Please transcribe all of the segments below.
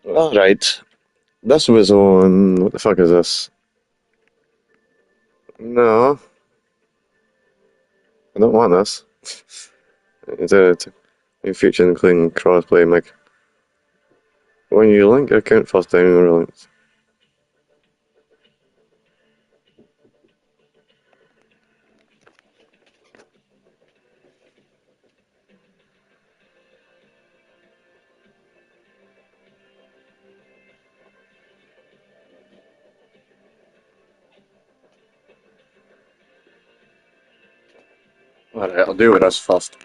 Alright, this was on. What the fuck is this? No, I don't want this. It's a feature including crossplay, Mike. When you link your account first time in links. Alright, I'll do with this first.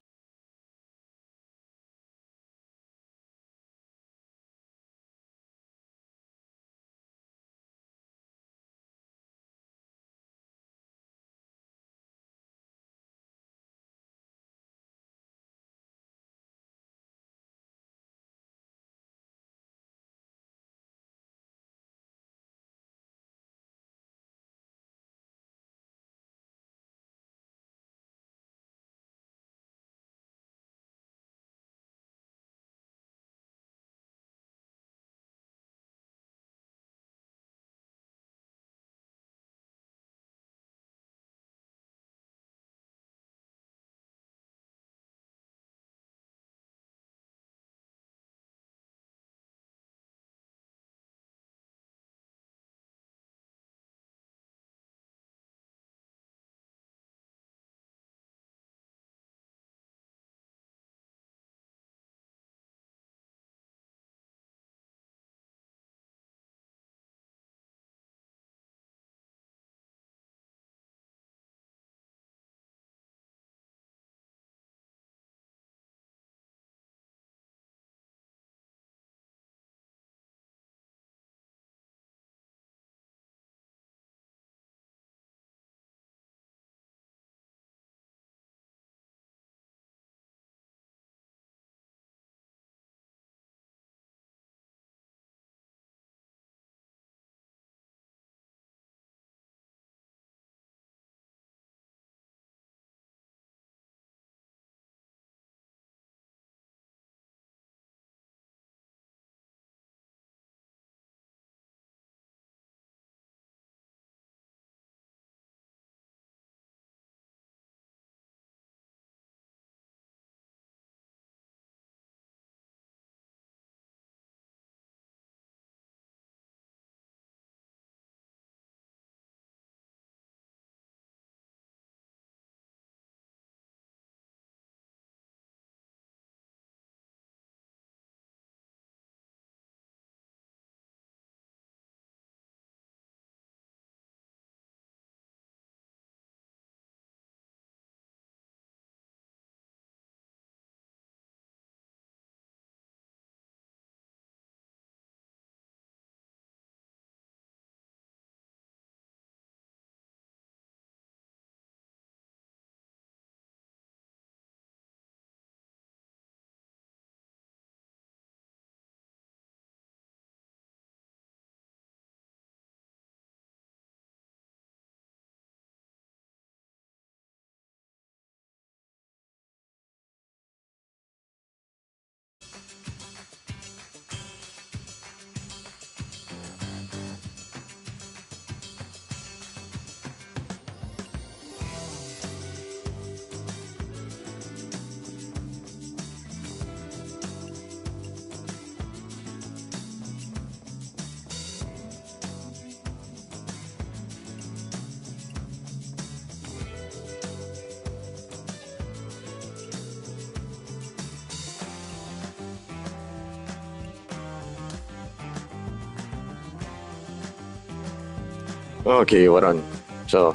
Okay, we're on. So,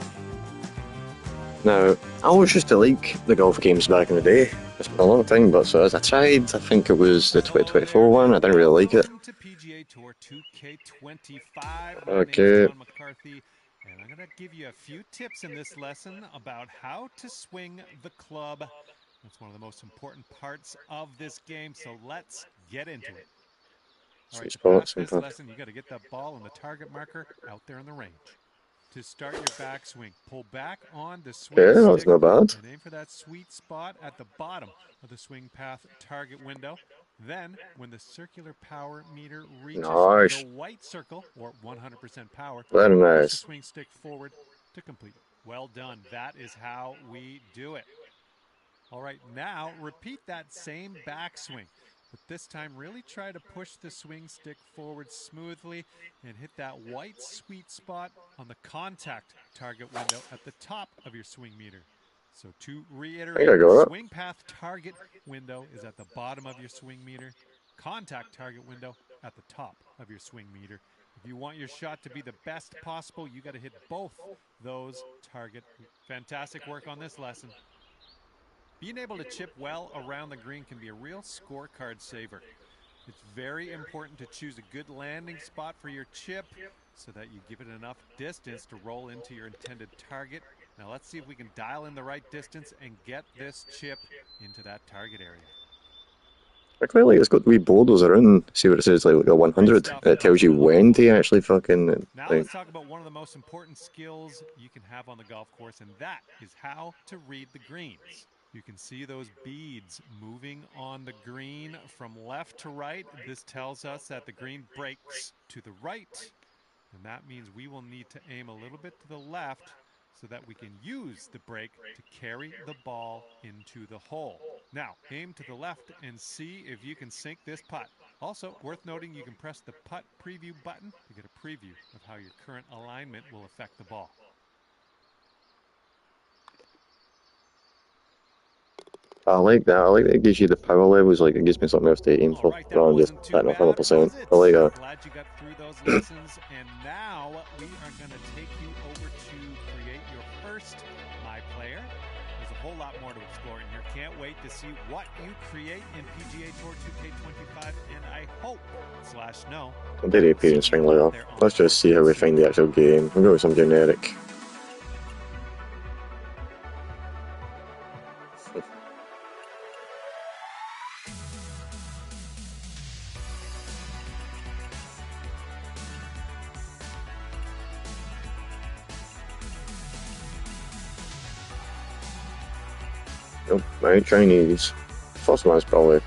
now, I always used to like the golf games back in the day. It's been a long time, but so as I tried, I think it was the 2024 one, I didn't really like it. Welcome to PGA Tour 2K25. My name's Okay, John McCarthy, and I'm going to give you a few tips in this lesson about how to swing the club. That's one of the most important parts of this game, so let's get into it. All right, sweet to spot, pass same this path. lesson, you got to get that ball on the target marker out there in the range. To start your backswing, pull back on the swing Okay, that's stick not bad. and aim for that sweet spot at the bottom of the swing path target window. Then, when the circular power meter reaches the Nice. white circle, or 100% power, Very push the nice. swing stick forward to complete. Well done. That is how we do it. All right, now repeat that same backswing, but this time really try to push the swing stick forward smoothly and hit that white sweet spot on the contact target window at the top of your swing meter. So to I think I reiterate, got it. swing path target window is at the bottom of your swing meter, contact target window at the top of your swing meter. If you want your shot to be the best possible, you got to hit both those target. Fantastic work on this lesson. Being able to chip well around the green can be a real scorecard saver. It's very important to choose a good landing spot for your chip so that you give it enough distance to roll into your intended target. Now let's see if we can dial in the right distance and get this chip into that target area. I quite like it's got wee boulders around. See what it says, like a Great 100. stuff. And it tells you when to actually fucking Now like. let's talk about one of the most important skills you can have on the golf course, and that is how to read the greens. You can see those beads moving on the green from left to right. This tells us that the green breaks to the right, and that means we will need to aim a little bit to the left so that we can use the break to carry the ball into the hole. Now, aim to the left and see if you can sink this putt. Also, worth noting, you can press the putt preview button to get a preview of how your current alignment will affect the ball. I like that. I like that it gives you the power levels. Like it gives me something else to aim All for right, that rather than just wasn't too hitting bad, 100%. was it? I like that. Glad you got through those lessons. And now we are going to take you over to create your first My Player. There's a whole lot more to explore in here. Can't wait to see what you create in PGA Tour 2K25. And I hope /know I did appearance ring later. Let's just see how we find the actual game. We'll go with some generic. Nope, right, Chinese. First one's probably.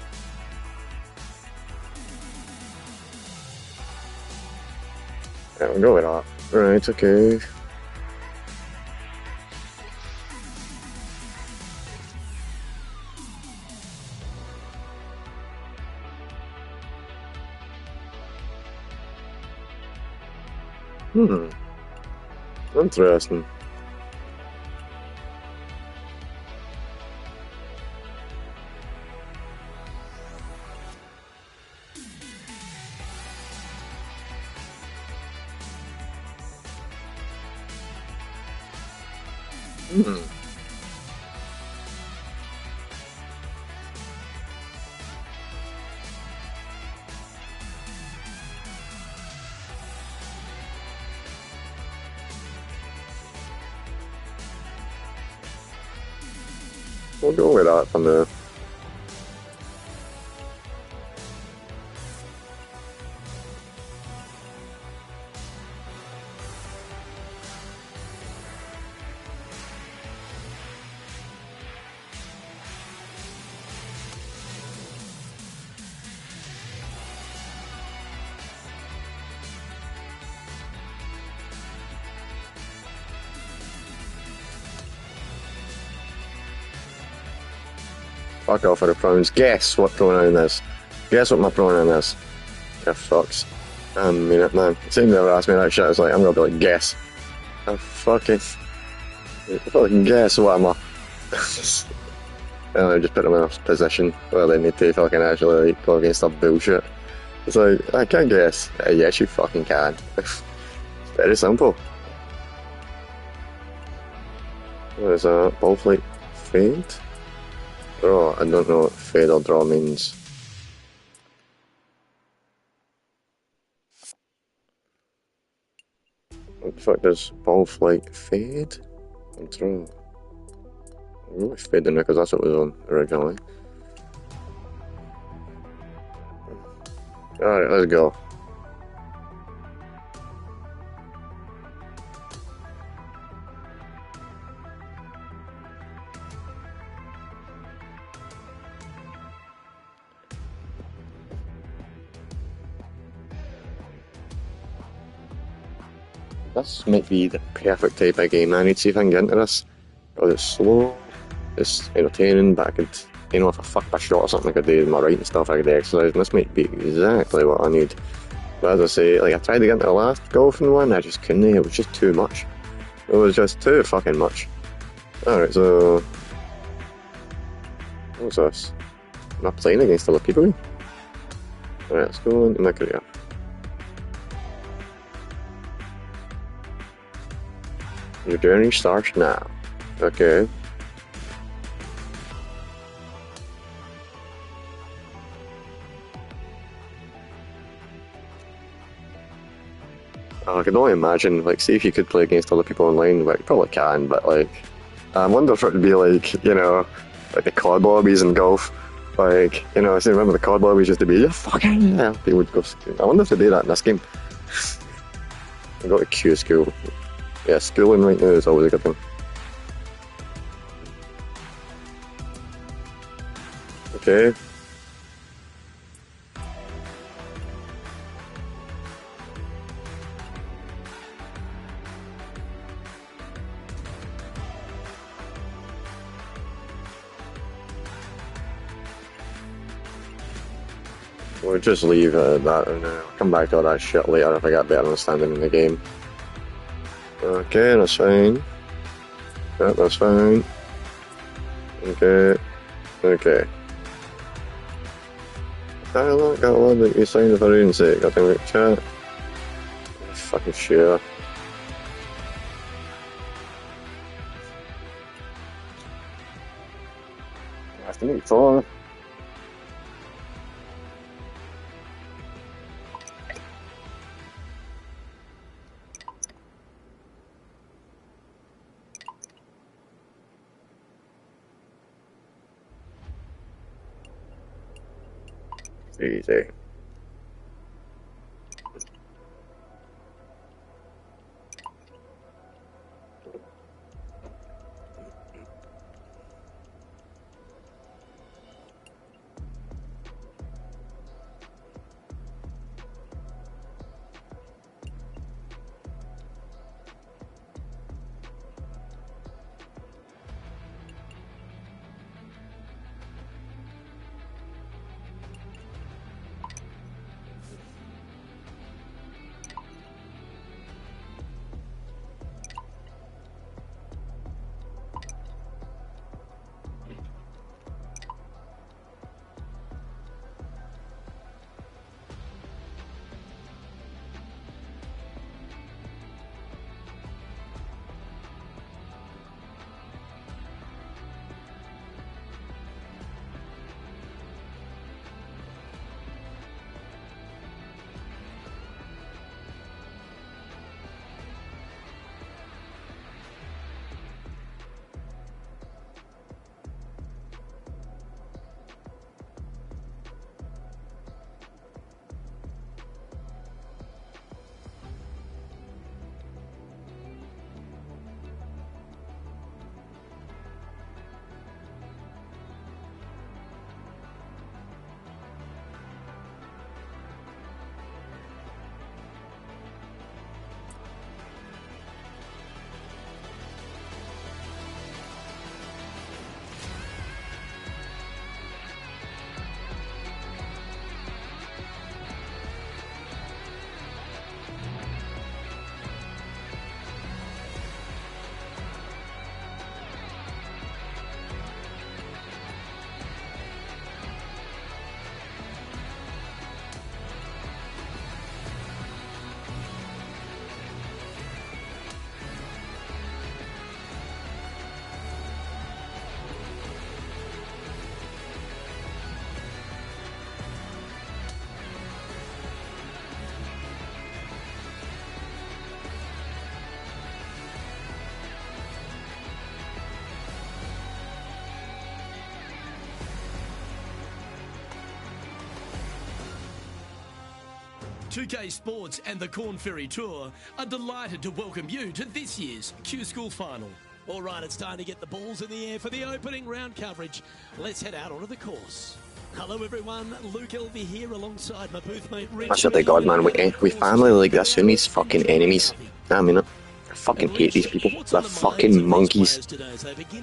Yeah, we'll go with that. Right, okay. Interesting. We'll go with that for now. Fuck off with the pronouns. Guess what pronoun is. Guess what my pronoun is. Yeah, fucks. I mean it, man. Same never asked me that shit. It's like, I'm gonna be like, guess. I fucking guess what am I? And I just put them in a position where they need to fucking actually like, go against that bullshit. It's like, I can't guess. Yes, you fucking can. It's very simple. What is that? Ball flight fade? Draw. I don't know what fade or draw means. What the fuck does ball flight fade? Or draw? I'll go with fade in there because that's what it was on originally. Alright, let's go. this might be the perfect type of game I need to see if I can get into this. Because it's slow, it's entertaining, but I could, if I fuck up a shot or something I could do in my writing stuff, I could exercise, and this might be exactly what I need. But as I say, like I tried to get into the last golfing one, I just couldn't, it was just too much. It was just too fucking much. Alright, so... what's this? Am I playing against other people? Alright, let's go into my career. Your journey starts now. Okay. I can only imagine, like, see if you could play against other people online, like, you probably can, but, like, I wonder if it would be like, like the COD lobbies in golf. Like, I still remember the COD lobbies used to be, yeah, fucking hell, people would go, I wonder if they do that in this game. I got to Q school. Yeah, schooling right now is always a good thing. Okay. We'll just leave that and come back to all that shit later if I get better understanding in the game. Okay, that's fine. Yeah, that's fine. Okay. Okay. I like that one that you signed for your sake. I think chat. Fucking share. Nice to meet you. Easy. UK Sports and the Corn Ferry Tour are delighted to welcome you to this year's Q School Final. All right, it's time to get the balls in the air for the opening round coverage. Let's head out onto the course. Hello everyone, Luke Elvey here alongside my booth mate Rich. I swear to God, man, we family like this, who needs fucking enemies? I mean it. I fucking hate these people. They're fucking monkeys.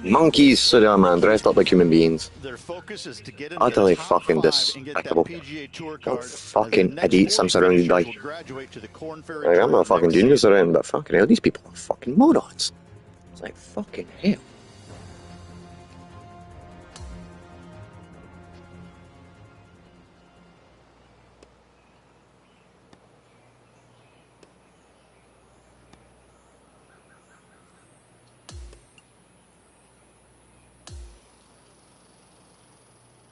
Monkeys, sorry man, dressed up like human beings. Their focus is to get into Utterly the top fucking 5 and get that despicable. PGA Tour What card. fucking idiots I'm surrounded by. Will graduate to the Corn Ferry Like, I'm Tour not fucking next juniors season. around, but fucking hell, these people are fucking morons. It's like fucking hell.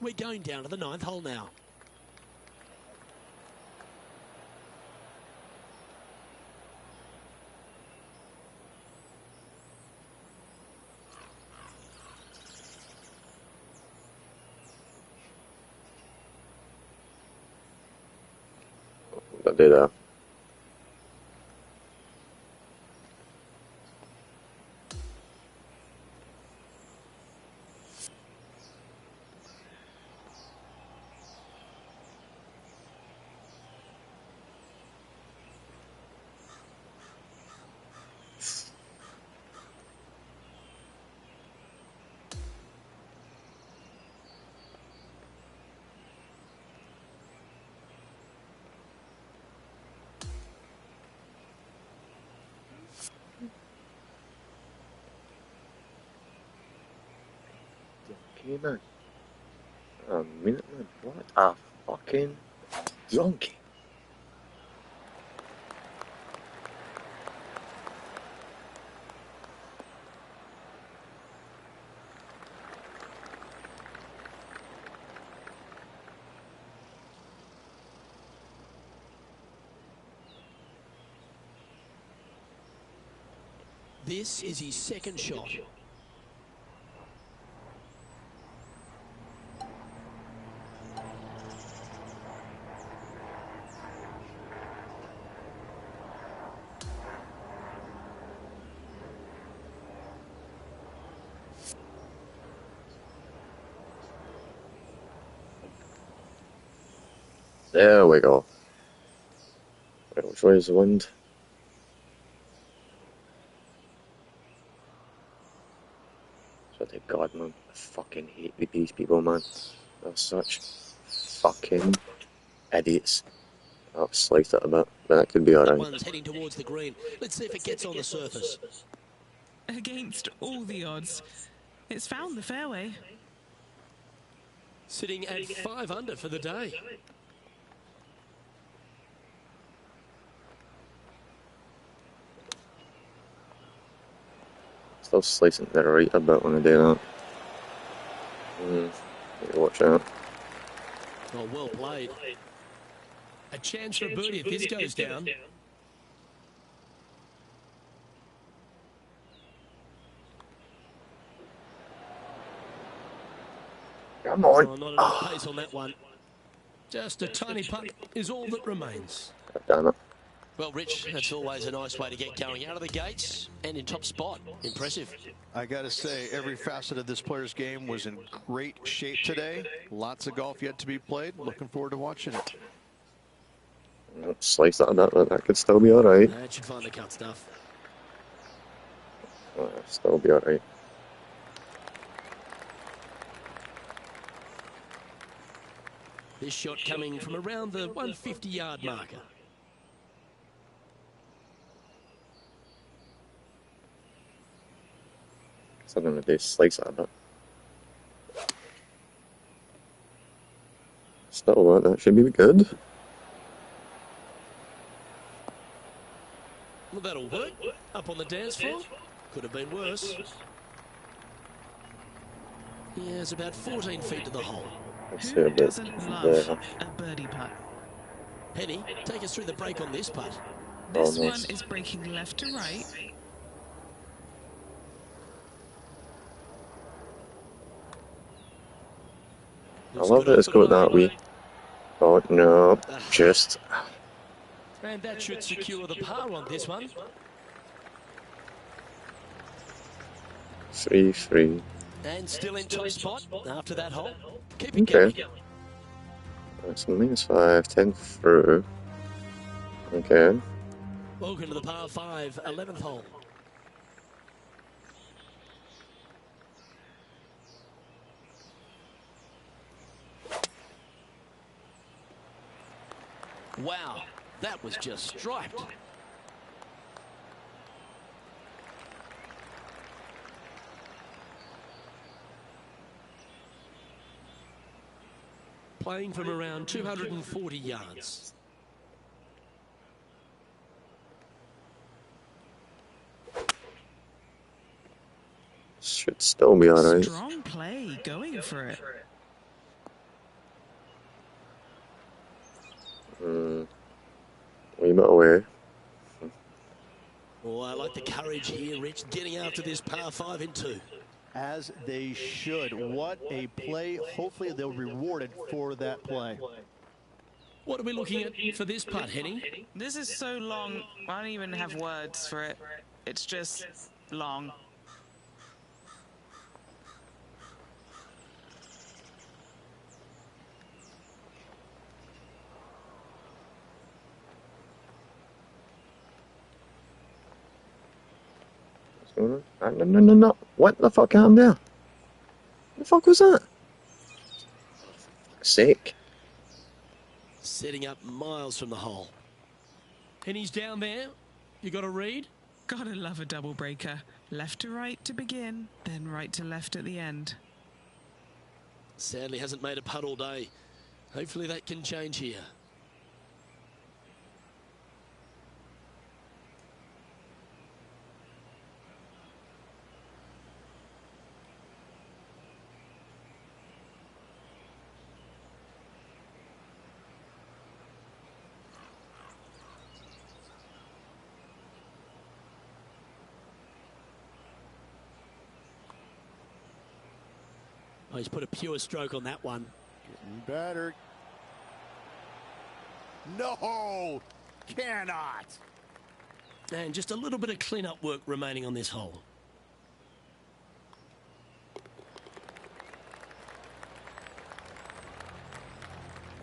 We're going down to the 9th hole now. I do that. Okay, man. A minute, man. What a fucking donkey. This is his second shot. There we go. Right, which way is the wind? So thank God, man. I fucking hate these people, man. They're such fucking idiots. I'll slice it a bit, but that could be alright. One's heading towards the green. Let's see if it gets on the surface. Against all the odds, it's found the fairway. Sitting at 5 under for the day. Still slicing the right a bit when I do that. Need to watch out. Oh, well played. A chance for a birdie if this goes down. Come on. Oh, not enough pace on that one. Just a tiny putt is all that remains. God damn it. Well, Rich, that's always a nice way to get going out of the gates and in top spot. Impressive. I got to say, every facet of this player's game was in great shape today. Lots of golf yet to be played. Looking forward to watching it. Slice that a bit, but that could still be alright. That should find the cut stuff. Still be alright. This shot coming from around the 150-yard marker. So I'm gonna do slice that a bit. Still, that should be good. Well, that'll work. Up on the dance floor. Could have been worse. Yeah, it's about 14 feet to the hole. Let's see Who a bit doesn't love there. a birdie putt? Penny, take us through the break on this putt. This nice. one is breaking left to right. I love that it's got that wee. Oh no, just. And that should secure the par on this one. 3-3. And still in top spot after that hole. Keep it Okay. going. It's -5, 10 through. Okay. Welcome to the par 5, 11th hole. Wow, that was just striped. Playing from around 240 yards. Should still be alright. Strong play, going for it. Wee bit away. Oh, I like the courage here, Rich, getting after this par 5 in 2. As they should. What a play. Hopefully they'll be rewarded for that play. What are we looking at for this putt, Henny? This is so long, I don't even have words for it. It's just long. No. What the fuck happened there? What the fuck was that? Fuck's sake. Setting up miles from the hole. Henny's down there. You got a read? Gotta love a double breaker. Left to right to begin, then right to left at the end. Sadly hasn't made a putt all day. Hopefully that can change here. Oh, he's put a pure stroke on that one. Getting better. No! Cannot! And just a little bit of clean-up work remaining on this hole.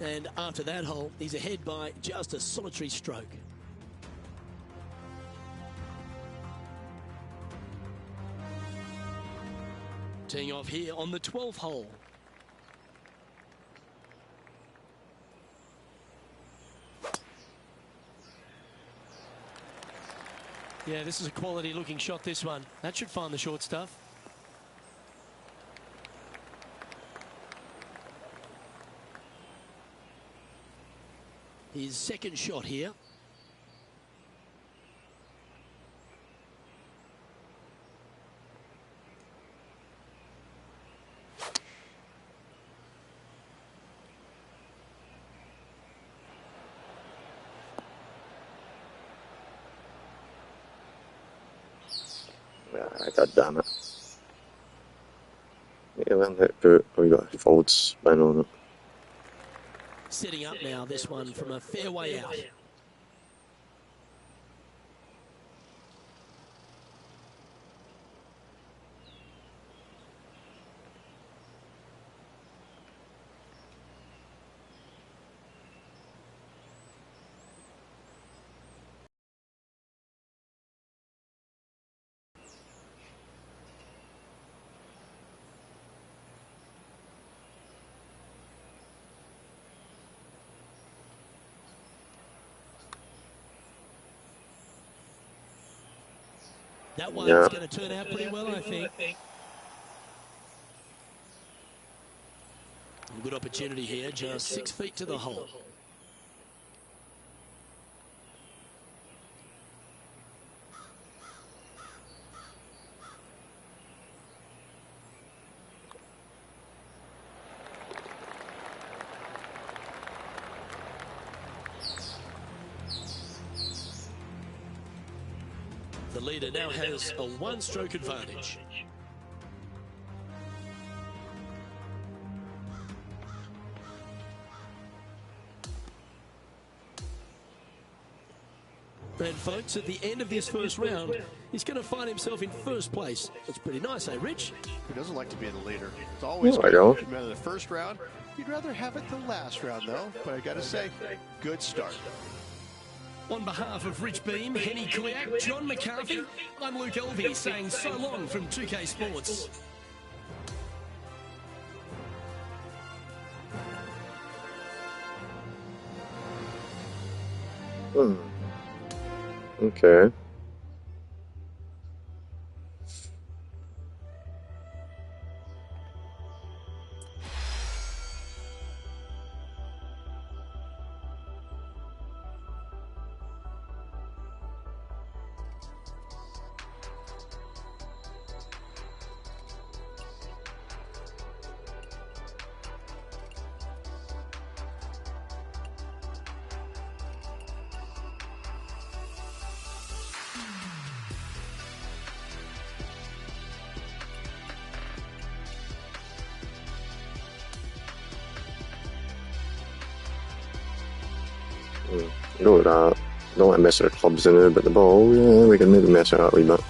And after that hole, he's ahead by just a solitary stroke. Teeing off here on the 12th hole. Yeah, this is a quality looking shot, this one. That should find the short stuff. His second shot here. God damn it. Yeah, then hit boot. We got a fold spin on it. Setting up now, this one from a fairway out. That one's going to turn out pretty well, I think. Good opportunity here, just 6 feet to the hole. The leader now has a one-stroke advantage. And folks, at the end of this first round, he's going to find himself in first place. That's pretty nice, eh, Rich? Who doesn't like to be the leader? It's always There we go. good. No matter the first round You'd rather have it the last round, though. But I got to say, good start. On behalf of Rich Beam, Henny Kuyak, John McCarthy, I'm Luke Elvey saying so long from 2K Sports. Okay. Don't want to mess with our clubs in there, but the ball, yeah, we can maybe mess it up a wee bit.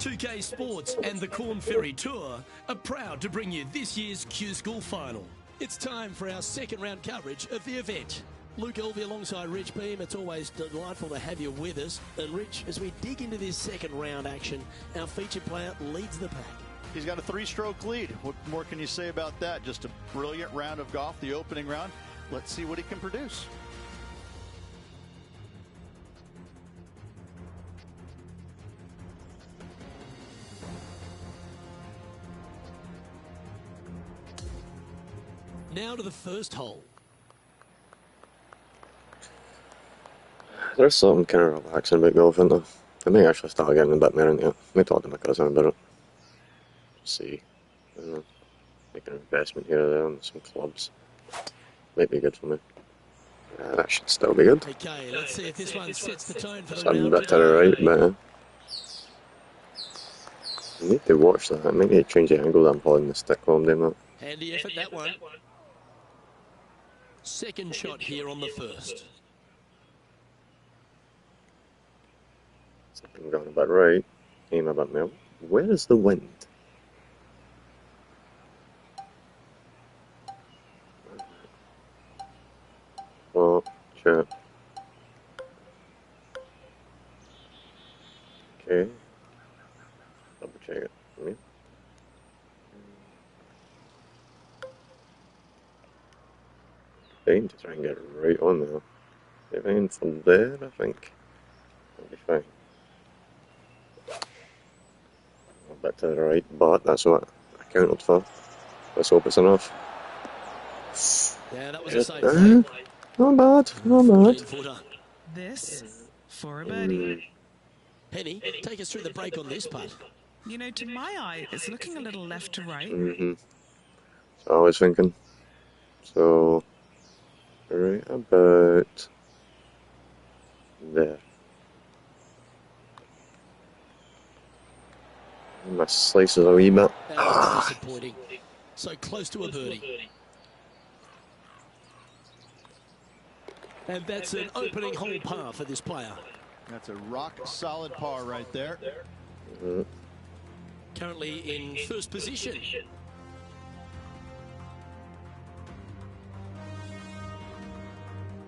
.2K Sports and the Corn Ferry Tour are proud to bring you this year's Q School Final. It's time for our second round coverage of the event. Luke Elvey alongside Rich Beam. It's always delightful to have you with us. And Rich, as we dig into this second round action, our featured player leads the pack. He's got a 3-stroke lead. What more can you say about that? Just a brilliant round of golf, the opening round. Let's see what he can produce. Now to the first hole. There's something kind of relaxing about golf, isn't there? I may actually start getting a bit more into it. I may talk to my cousin about it. See. I don't know. Make an investment here or there on some clubs. Might be good for me. That should still be good. Okay, let's see if this one sets the tone for the Some round. bit to the right, but I need to watch that. I might need to change the angle that I'm holding the stick while I'm doing that. Handy effort, that one. Second shot here on the first. I'm going a bit right. Aim a bit more. Where is the wind? Oh, sure. Okay. Double check it for me. Aim to try and get it right on there. If I aim from there, I think I'll be fine. A bit to the right, but that's what I counted for. Let's hope it's enough. Yeah, that was a safe play. Not bad, not bad. 14-footer. This for a birdie. Penny, take us through the break on this putt. You know, to my eye, it's looking a little left to right. So I was thinking. So, right about there. My slices a wee bit. That was disappointing. So close to a birdie. And that's an opening hole par for this player. That's a rock-solid par right there. Currently in first position.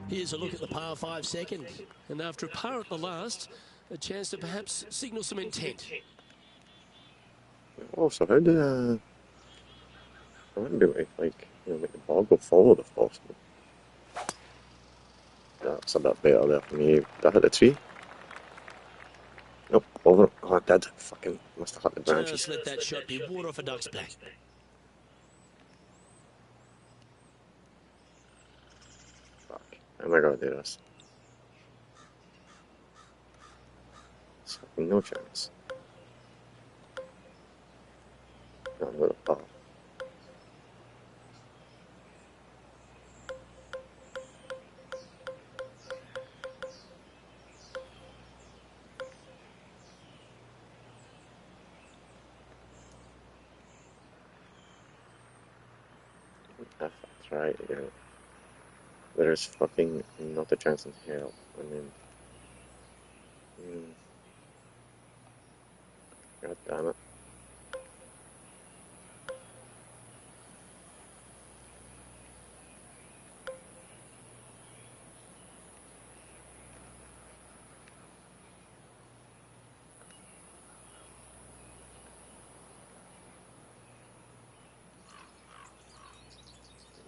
Here's a look at the par 5 second. And after a par at the last, a chance to perhaps signal some intent. Also, how do I wouldn't be able to, like, you know, make the ball go forward if possible. That's a bit better there for me. Did I hit the tree? Nope, over. Oh, I did. Fucking must have hit the branches. Just let that shot be water off a duck's back. Fuck. How am I gonna do this? There's fucking no chance. No, I'm gonna fall. If I try to get it, there's fucking not a chance in hell. I mean, god damn it.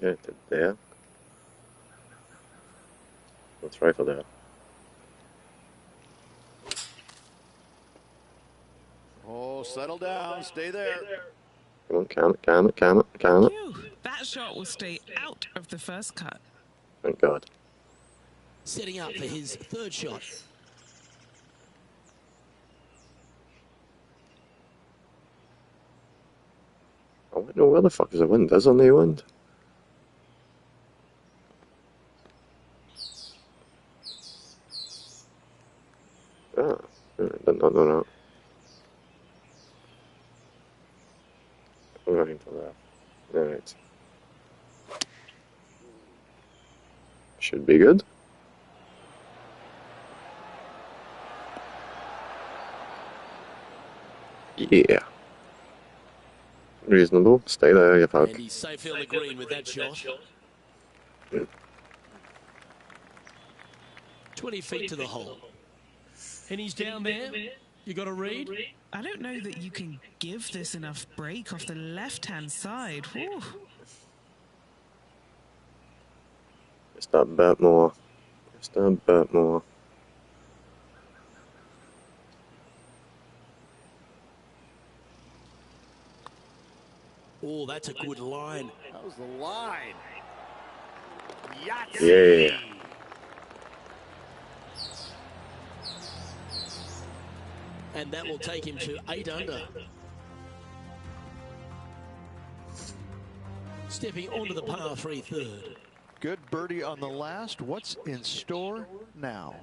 Get it there. We'll try for that. Oh, settle down. Stay there. Come on, calm it. Phew, that shot will stay out of the first cut. Thank God. Setting up for his third shot. I don't know where the fuck is the wind. Is there no wind? Ah, I did not know that. I'm going for that. Alright. Should be good. Yeah. Reasonable. Stay there, you fuck. And he's safely on the green with that shot. 20 feet to the hole. And he's down there. You got a read? I don't know that you can give this enough break off the left-hand side. Whew. Just a bit more. Just a bit more. Oh, that's a good line. That was the line. Yeah. And that will take him to 8 under. Stepping onto the par 3 third. Good birdie on the last. What's in store now?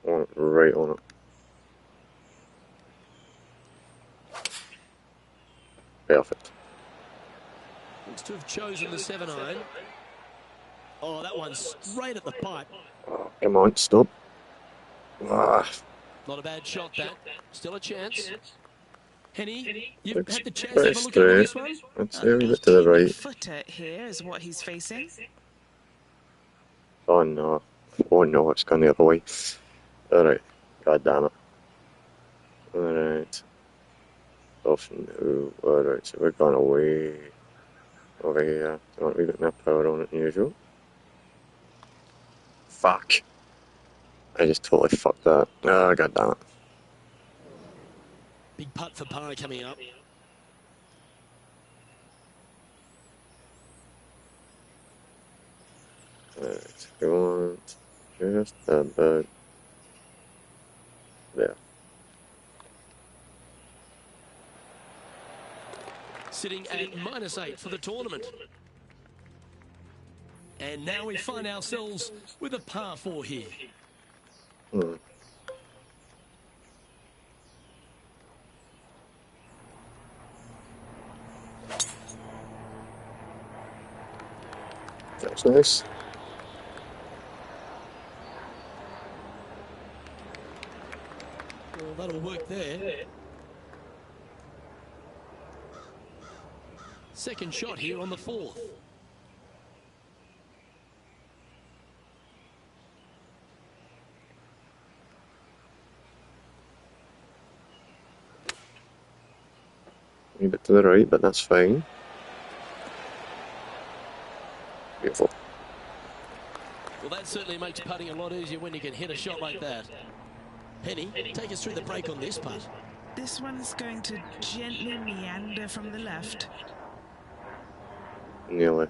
On it, right on it. Perfect. Looks to have chosen the 7-iron. Oh, that one's straight at the pipe. Oh, come on, stop. Ah, Not a bad shot, that. Still a chance. Henny, you've looks had the chance to have a pretty look at this straight. one. Let's see a wee bit to the right. Footer here is what he's facing. Oh no. Oh no, it's gone the other way. Alright. God damn it. Alright. Off no. Alright, so we're going away. Over here. I want a wee bit more power on it than usual. Fuck. I just totally fucked that. Oh, god damn it. Big putt for par coming up. Alright, we want just about there. Sitting at -8 for the tournament. And now we find ourselves with a par 4 here. That's nice. Second shot here on the fourth. A bit to the right, but that's fine. Beautiful. Well, that certainly makes putting a lot easier when you can hit a shot like that. Penny, take us through the break on this putt. This one's going to gently meander from the left. Nearly.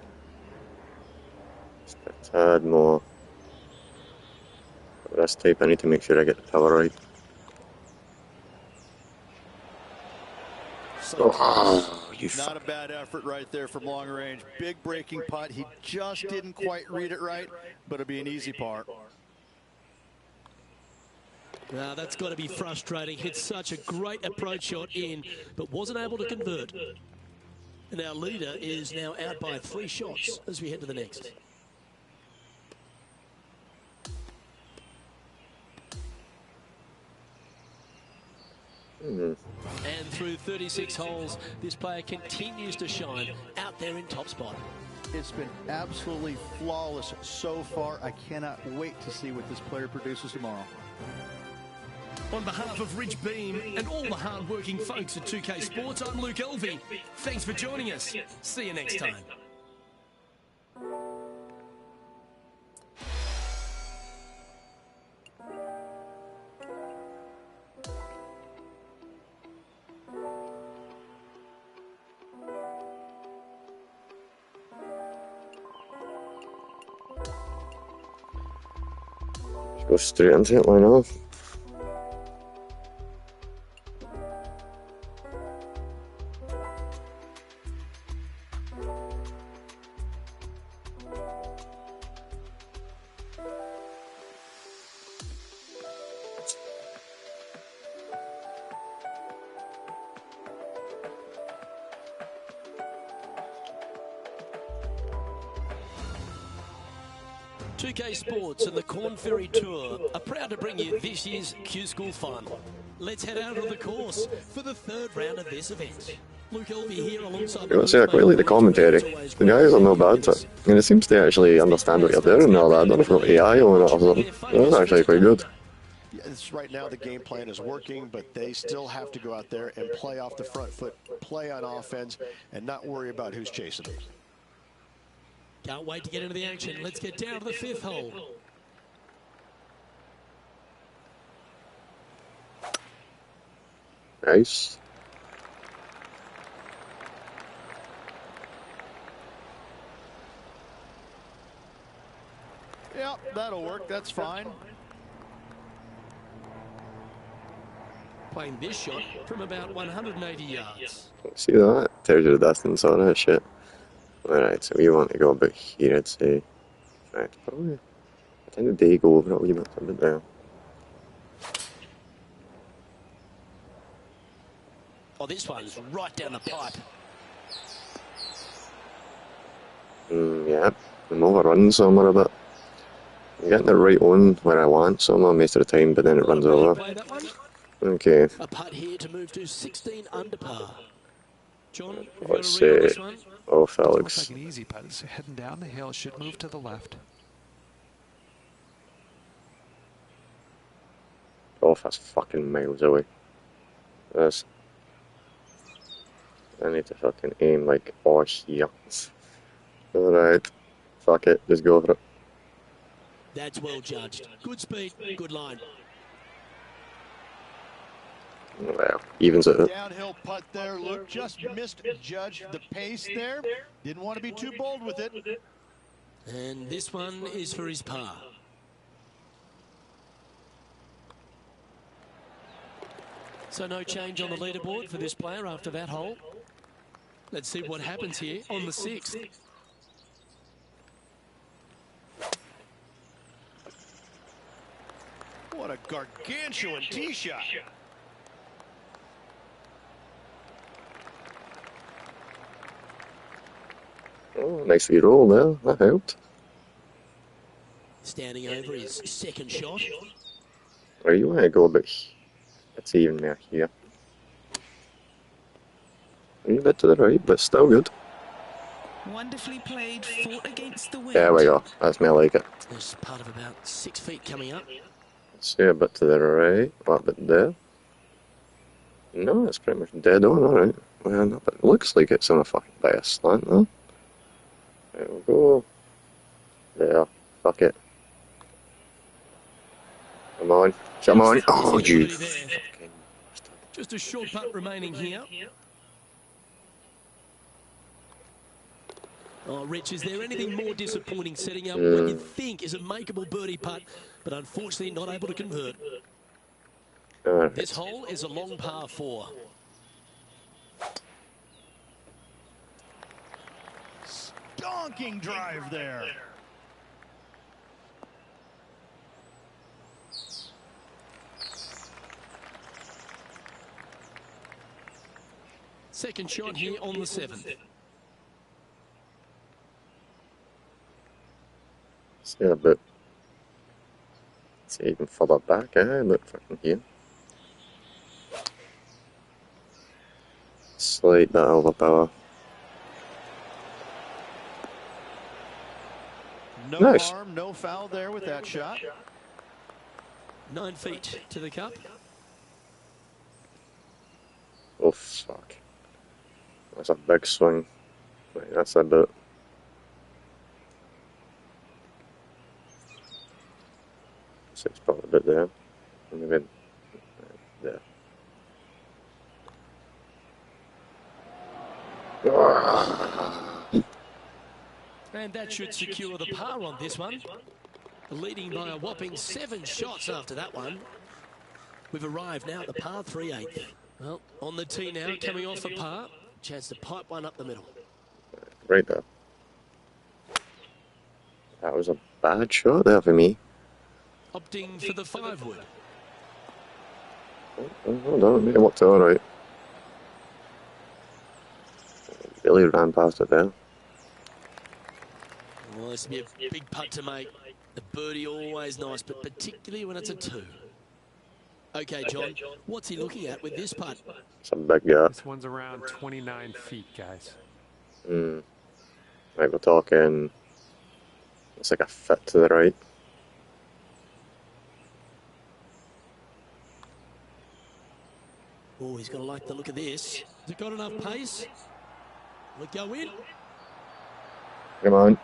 Just a tad more. For this type, I need to make sure I get the power right. Oh, you Not a bad effort right there from long range. Big breaking putt. He just didn't quite read it right, but it'll be an easy par. Now, that's got to be frustrating. Hit such a great approach shot in, but wasn't able to convert. And our leader is now out by 3 shots as we head to the next. And through 36 holes, this player continues to shine out there in top spot. It's been absolutely flawless so far. I cannot wait to see what this player produces tomorrow. On behalf of Rich Beam and all the hard-working folks at 2K Sports, I'm Luke Elvey. Thanks for joining us. See you next time. Just go straight into it, why not? Sports and the Corn Ferry Tour are proud to bring you this year's Q School Final. Let's head out on the course for the 3rd round of this event. Luke Elvey here alongside... I quite like the commentary. The guys are no bad, and it seems to actually understand what you're doing and all that. I don't know if it's AI on it or something. That's actually quite good. Yes, right now the game plan is working, but they still have to go out there and play off the front foot, play on offense, and not worry about who's chasing them. Can't wait to get into the action. Let's get down to the 5th hole. Nice. Yeah, that'll work. That's fine. Playing this shot from about 180 yards. See that? Tells you the distance on that shit. Alright, so we want to go about here, I'd say. Right, probably. I think the day go over a wee bit, a bit there. Oh, this one's right down the pipe. Yeah, I'm overrunning somewhere a bit. I'm getting it right on where I want somewhere most of the time, but then it runs over. Okay. A putt here to move to 16 under par. John, Let's say off Alex. Looks like an easy putt. It's heading down the hill. Should move to the left. Off, that's fucking miles away. That's... I need to fucking aim like oh here. Alright. Fuck it, just go for it. That's well judged. Good speed, good line. Well, evens it. Downhill putt there. Luke just misjudged the pace there. Didn't want to be too bold with it. And this one is for his par. So no change on the leaderboard for this player after that hole. Let's see what happens here on the 6th. What a gargantuan tee shot. Oh, nice wee roll there. That helped. Standing over his second shot. Where you want to go, but it's even there here. A wee bit to the right, but still good. Wonderfully played, fought against the wind. There we go. That's me, I like it. There's part of about 6 feet coming up. See a bit to the right, a bit there. No, it's pretty much dead on, alright. Well, no, but it looks like it's on a fucking bit of slant though. There we go. There. Fuck it. Come on. Come on. Oh, you fucking... Just a short putt remaining here. Oh, Rich, is there anything more disappointing setting up what you think is a makeable birdie putt, but unfortunately not able to convert? Right. This hole is a long par 4. Stonking drive there. Second shot here on the 7th. See a bit. See even further back, eh? Look fucking here. Slight bit overpower. No Nice. harm, no foul there with that shot. 9 feet to the cup. Oh fuck. That's a big swing. Right, that's a bit. Six spot a bit there. And maybe there. And that should secure the par on this one. Leading by a whopping 7 shots after that one. We've arrived now at the par 3/8. Well, on the tee now, coming off a par. Chance to pipe one up the middle. Right there. That was a bad shot there for me. Opting for the 5-wood. Oh, hold on, it worked alright. Really ran past it there. Well, this will be a big putt to make. A birdie always nice, but particularly when it's a 2. Okay, John, what's he looking at with this putt? It's a big gap. This one's around 29 feet, guys. Right, we're talking... It's like a foot to the right. Oh, he's going to like the look of this. Has it got enough pace? Will it go in? Come on.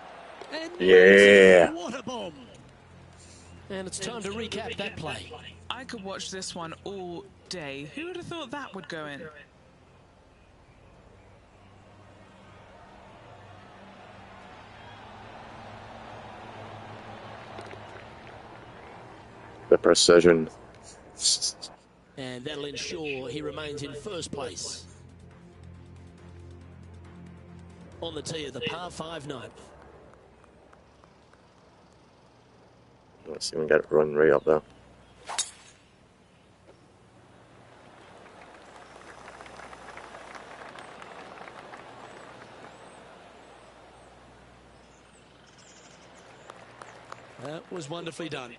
And Yeah. Water bomb. And it's time to recap that play. I could watch this one all day. Who would have thought that would go in? The precision. And that'll ensure he remains in first place. On the tee of the par 5 9th. Let's see if we can get it run right up there. That was wonderfully done.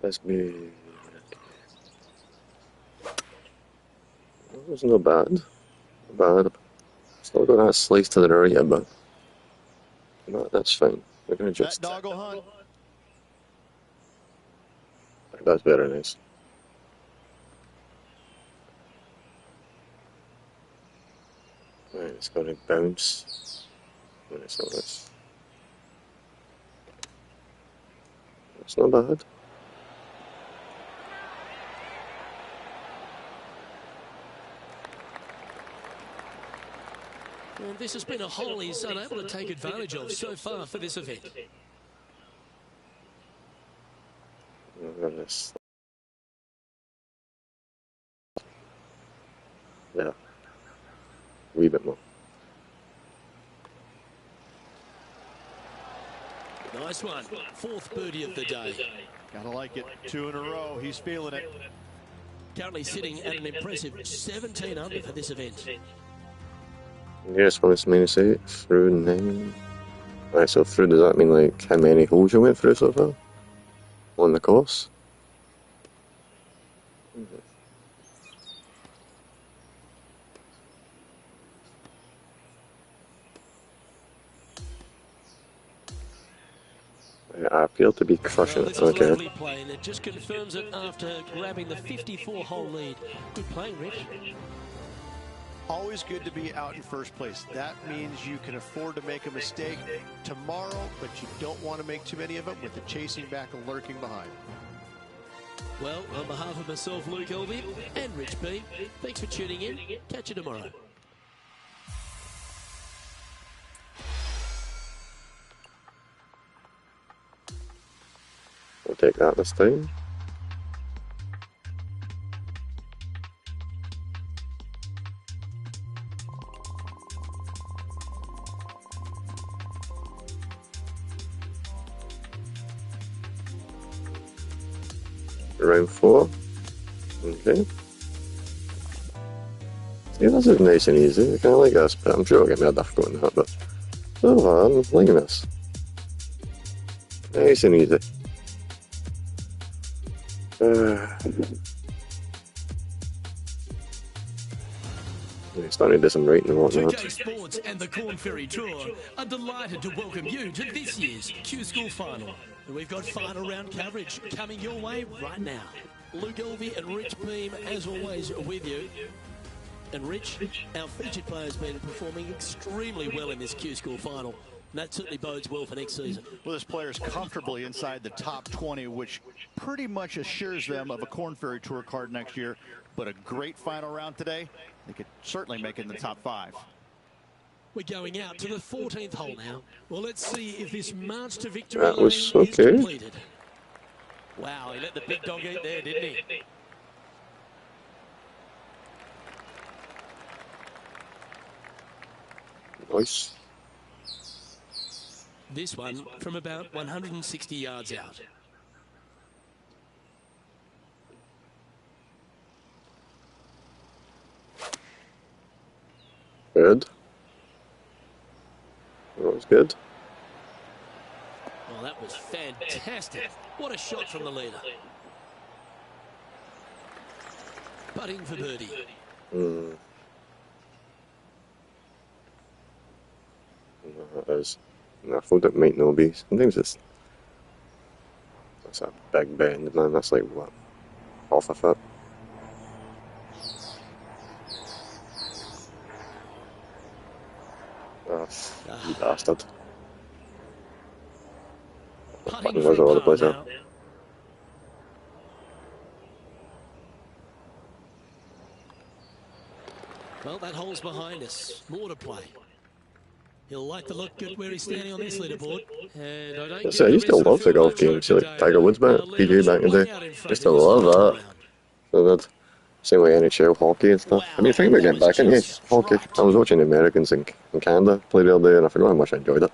Let's be... That was not bad. Not bad. Still got that slice to the right, but... No, that's fine. We're gonna just... That doggle hunt. That's very nice. Right, it's gonna bounce. Right, so that's not bad. And this has been a hole he's unable to take advantage of so far for this event. Yeah. A wee bit more. Nice one. 4th birdie of the day. Gotta like it. 2 in a row. He's feeling it. Currently sitting at an impressive 17 under for this event. Yes, what does it mean to say? Through 9. Right, so through, does that mean like how many holes you went through so far? On the course? I appear to be crushing Well, it. this is Okay. lovely play, and it just confirms it after grabbing the 54-hole lead. Good playing, Rich. Always good to be out in first place. That means you can afford to make a mistake tomorrow, but you don't want to make too many of them with the chasing back and lurking behind. Well, on behalf of myself, Luke Elvey, and Rich B, thanks for tuning in. Catch you tomorrow. We'll take that this time. Round 4. Okay. See, this is nice and easy. I kind of like this, but I'm sure it'll get more difficult than that. But so far, I'm liking this. Nice and easy. Starting to do some writing and whatnot. 2K Sports and the Corn Ferry Tour are delighted to welcome you to this year's Q School Final. And we've got final round coverage coming your way right now. Luke Elvey and Rich Beam, as always, with you. And Rich, our featured player, has been performing extremely well in this Q School Final. And that certainly bodes well for next season. Well, this player is comfortably inside the top 20, which pretty much assures them of a Corn Ferry Tour card next year. But a great final round today. They could certainly make it in the top 5. We're going out to the 14th hole now. Well, let's see if this march to victory That was lane is okay. completed. Wow, he let the big dog eat there, didn't he? Nice. This one from about 160 yards out. Good. That was good. Well, that was fantastic. What a shot from the leader. Putting for birdie. That is. I thought it might not be. Sometimes it's. That's a big bend, man. That's like, what? Half a foot. Oh, you bastard. Putting Button for was all over the par place there. now. Well, that hole's behind us. More to play. He'll like the look good where he's standing on this leaderboard. And I don't I used to love the golf games. See, like Tiger Woods back, PGA back in the day. Used to love that. So good. Same like NHL hockey and stuff. I mean, thinking about getting back into hockey. I was watching the Americans in Canada play the other day, and I forgot how much I enjoyed it.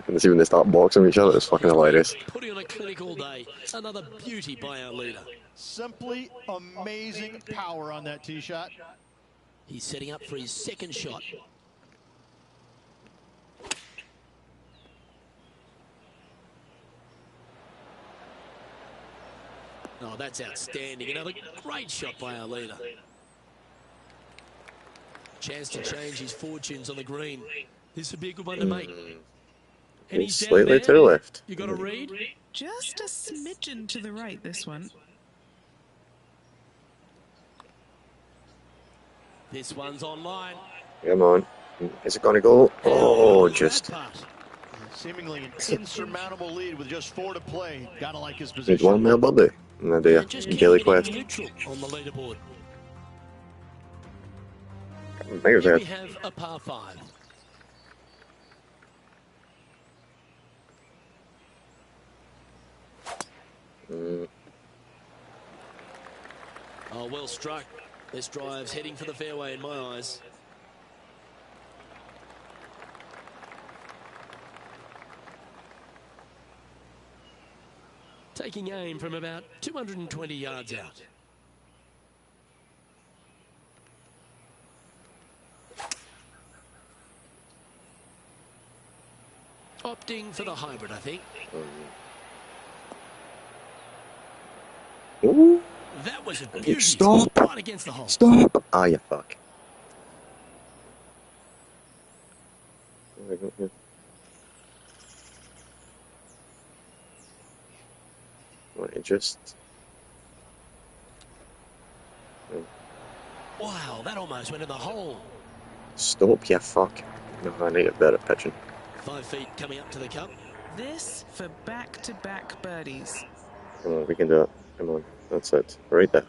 And see when they start boxing each other, it's fucking hilarious. Putting on a clinic all day. Another beauty by our leader. Simply amazing power on that tee shot. He's setting up for his second shot. Oh, that's outstanding. Another great shot by our leader. Chance to change his fortunes on the green. This would be a good one to make. And he's down Slightly there. to the left. You got a read? Just a smidgen to the right, this one. This one's online. Come on. Is it going to go? Oh, just. Seemingly an insurmountable lead with just 4 to play. Gotta like his Need position. one more birdie. And then And just daily keeping it quest. neutral on the leaderboard. Fingers Here out. we have a par 5. Oh, well struck. This drive's heading for the fairway in my eyes. Taking aim from about 220 yards out. Opting for the hybrid, I think. Ooh. That was a beauty. Stop. Right against the hole. Stop! Ah, you fuck. Want to just... Wow, that almost went in the hole. Stop, you fuck. No, I need a better pitching. 5 feet coming up to the cup. This for back-to-back birdies. Come on, we can do it. Come on, that's it. Right there.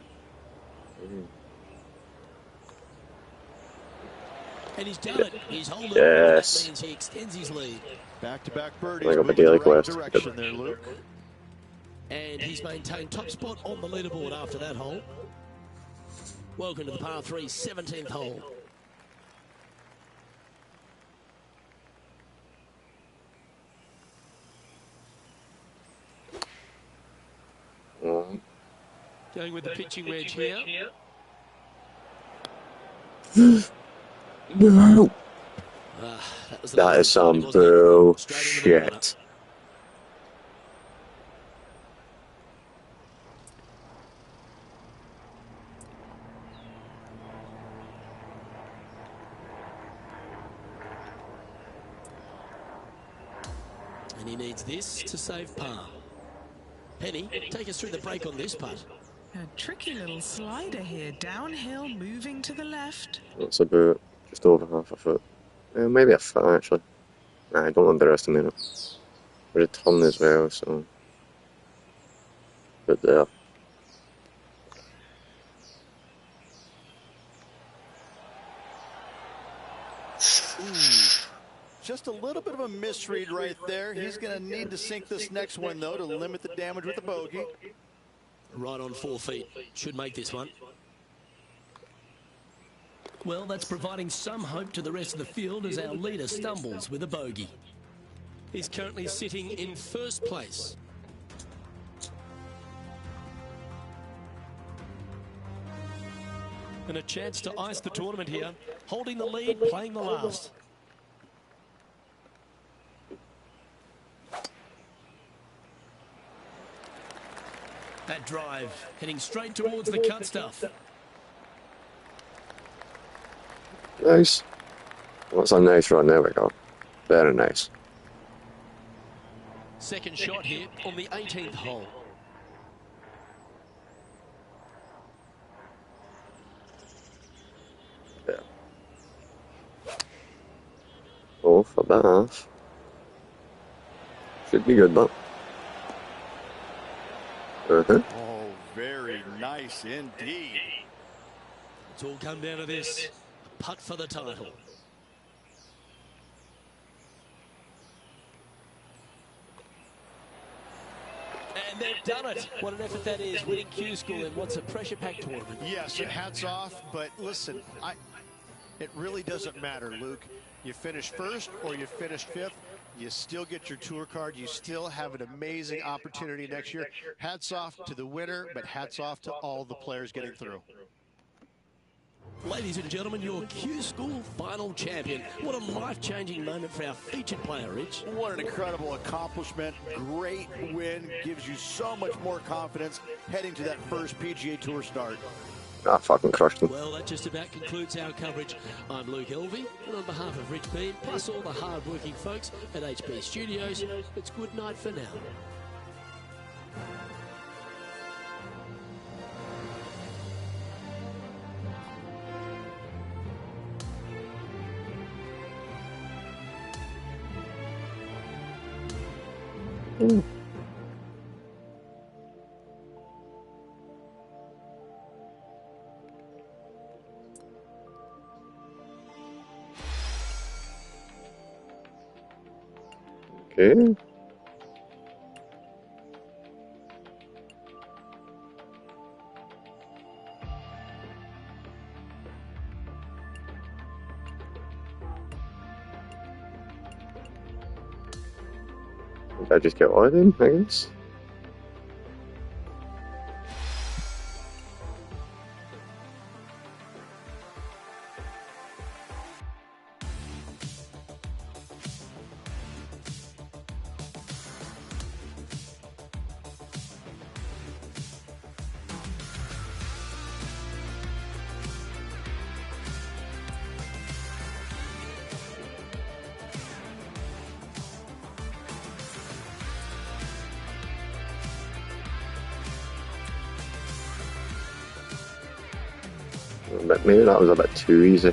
And he's done it. He's holding it. Yes. That means he extends his lead. Back-to-back birdies, Like a moving in the daily right quest. direction there, Luke. And he's maintained top spot on the leaderboard after that hole. Welcome to the par 3, 17th hole. Going with the pitching wedge here. No! That was the That is some wasn't it? Straight into the water. bullshit. And he needs this to save par. Penny, take us through the break on this putt. A tricky little slider here, downhill, moving to the left. That's about just over half a foot. Maybe a foot, actually. Nah, I don't underestimate it. There's a ton as well, so... But there. Just a little bit of a misread right there. He's going to need to sink this next one, though, to limit the damage with the bogey. Right on 4 feet. Should make this one. Well, that's providing some hope to the rest of the field as our leader stumbles with a bogey. He's currently sitting in first place. And a chance to ice the tournament here. Holding the lead, playing the last. That drive, heading straight towards the cut stuff. Nice. That's a nice run, there we go. Very nice. Second shot here on the 18th hole. Yeah. Off a bath. Should be good, but. Oh, very nice indeed. It's all come down to this. A putt for the title. And they've done it. What an effort that is, winning Q School in what's a pressure-packed tournament. Yes, hats off, but listen, it really doesn't matter, Luke. You finish first or you finish fifth, you still get your tour card. You still have an amazing opportunity next year. Hats off to the winner, but hats off to all the players getting through. Ladies and gentlemen, your Q School final champion. What a life-changing moment for our featured player, Rich. What an incredible accomplishment. Great win. Gives you so much more confidence heading to that first PGA Tour start. I fucking crushed him. Well, that just about concludes our coverage. I'm Luke Elvey, and on behalf of Rich Bean, plus all the hard-working folks at HB Studios, it's good night for now. Okay. Did I just get all of them, I guess? but maybe that was a bit too easy.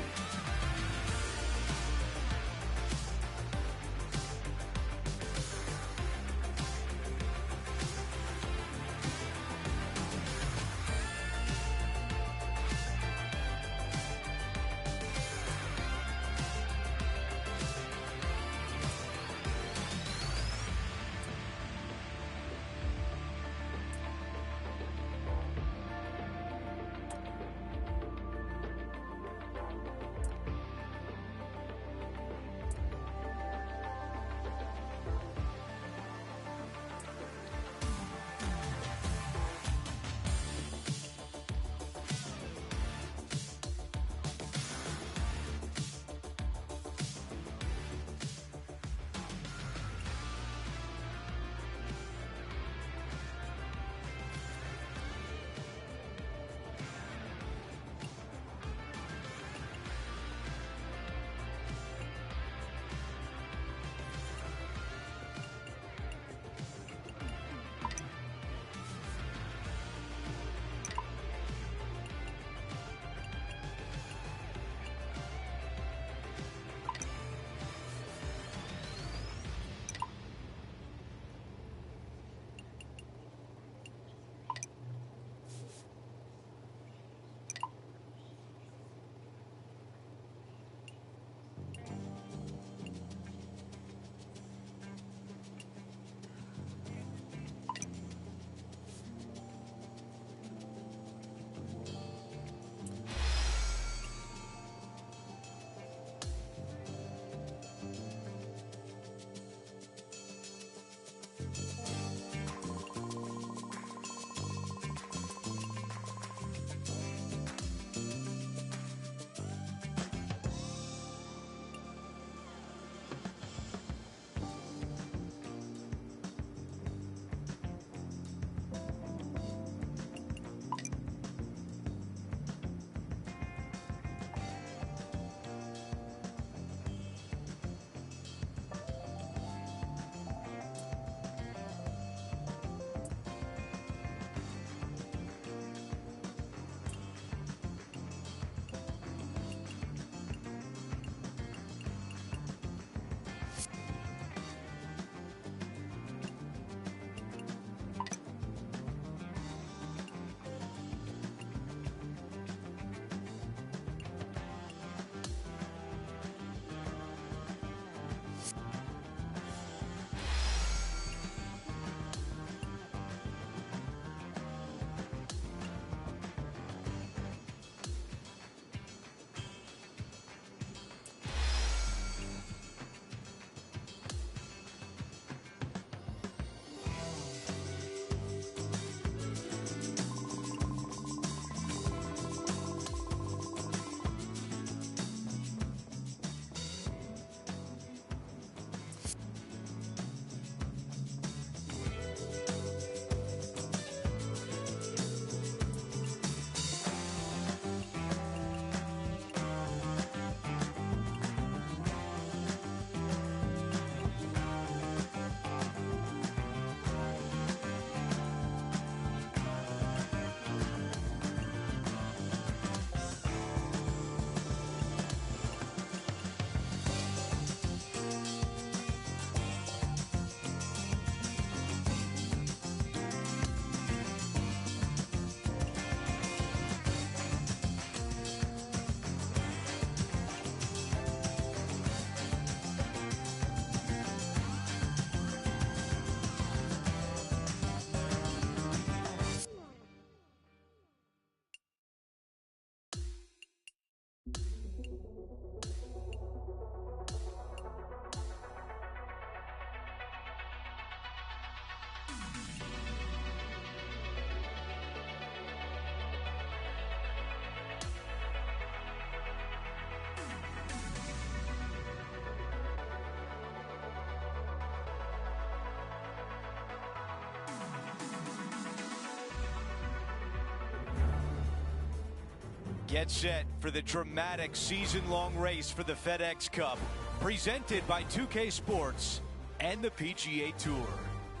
Get set for the dramatic season-long race for the FedEx Cup, presented by 2K Sports and the PGA Tour.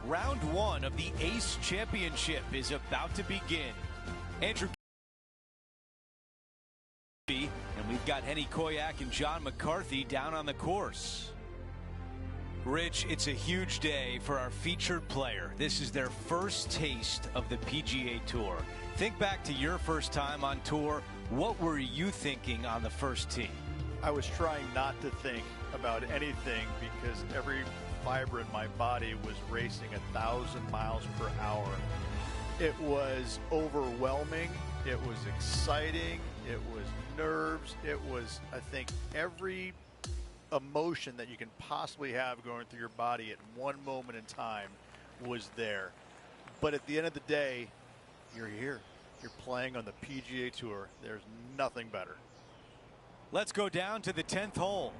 Round 1 of the Ace Championship is about to begin. Andrew And we've got Henny Koyak and John McCarthy down on the course. Rich, it's a huge day for our featured player. This is their first taste of the PGA Tour. Think back to your first time on tour. What were you thinking on the first tee? I was trying not to think about anything because every fiber in my body was racing 1,000 miles per hour. It was overwhelming. It was exciting. It was nerves. It was, I think, every emotion that you can possibly have going through your body at one moment in time was there. But at the end of the day, you're here. You're playing on the PGA Tour. There's nothing better. Let's go down to the 10th hole.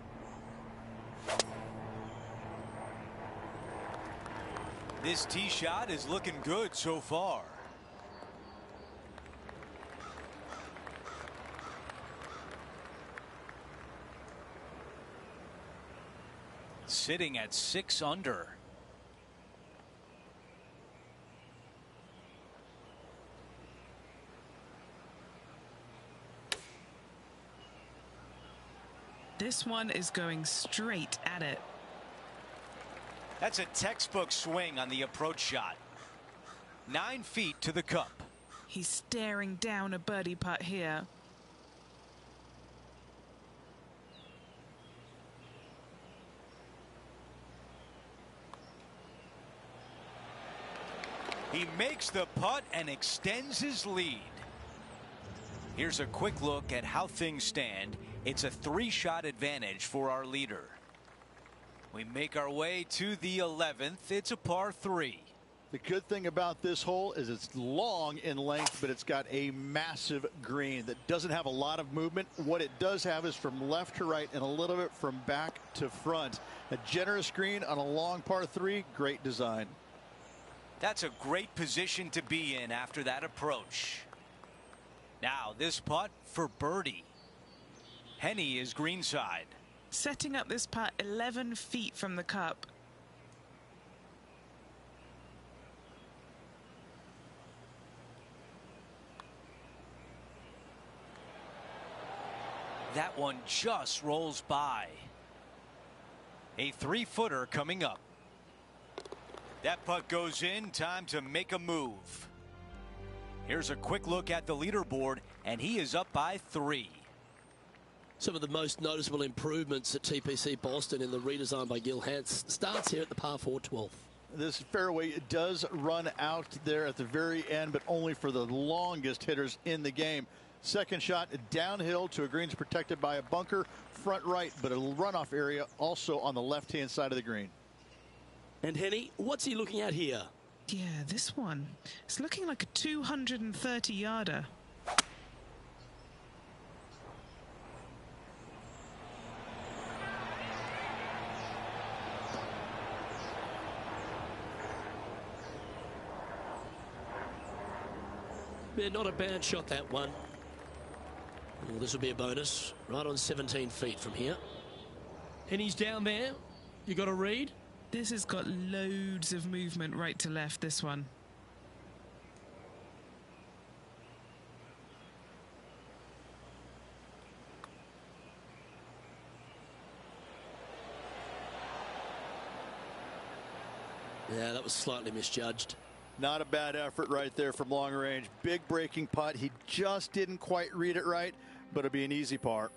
This tee shot is looking good so far. Sitting at 6 under. This one is going straight at it. That's a textbook swing on the approach shot. 9 feet to the cup. He's staring down a birdie putt here. He makes the putt and extends his lead. Here's a quick look at how things stand. It's a 3-shot advantage for our leader. We make our way to the 11th. It's a par 3. The good thing about this hole is it's long in length, but it's got a massive green that doesn't have a lot of movement. What it does have is from left to right and a little bit from back to front. A generous green on a long par 3. Great design. That's a great position to be in after that approach. Now this putt for birdie. Henny is greenside. Setting up this putt 11 feet from the cup. That one just rolls by. A 3-footer coming up. That putt goes in. Time to make a move. Here's a quick look at the leaderboard, and he is up by 3. Some of the most noticeable improvements at TPC Boston in the redesign by Gil Hance starts here at the par 4 12th. This fairway does run out there at the very end, but only for the longest hitters in the game. Second shot downhill to a greens protected by a bunker, front right, but a runoff area also on the left-hand side of the green. And Henny, what's he looking at here? Yeah, this one. It's looking like a 230-yarder. Yeah, not a bad shot, that one. Well, this will be a bonus. Right on 17 feet from here. And he's down there. You got a read? This has got loads of movement right to left, this one. Yeah, that was slightly misjudged. Not a bad effort right there from long range. Big breaking putt. He just didn't quite read it right, but it'll be an easy par.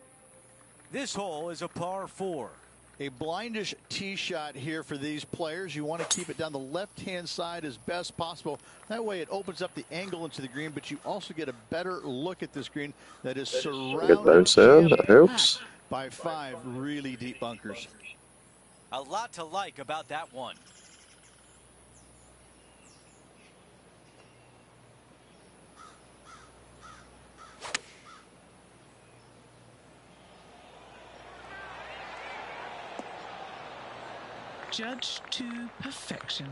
This hole is a par 4. A blindish tee shot here for these players. You want to keep it down the left-hand side as best possible. That way it opens up the angle into the green, but you also get a better look at this green that is surrounded That helps. by 5 really deep bunkers. A lot to like about that one. Judged to perfection.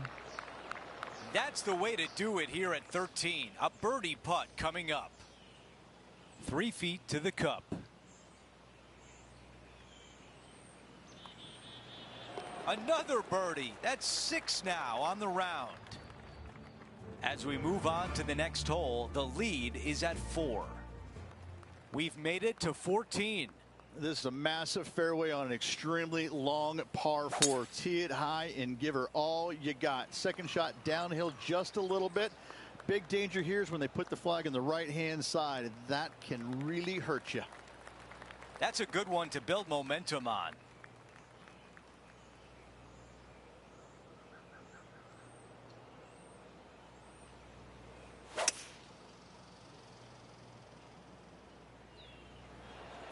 That's the way to do it here at 13. A birdie putt coming up. 3 feet to the cup. Another birdie. That's 6 now on the round. As we move on to the next hole, the lead is at 4. We've made it to 14. This is a massive fairway on an extremely long par 4. Tee it high and give her all you got. Second shot downhill just a little bit. Big danger here is when they put the flag on the right-hand side. That can really hurt you. That's a good one to build momentum on.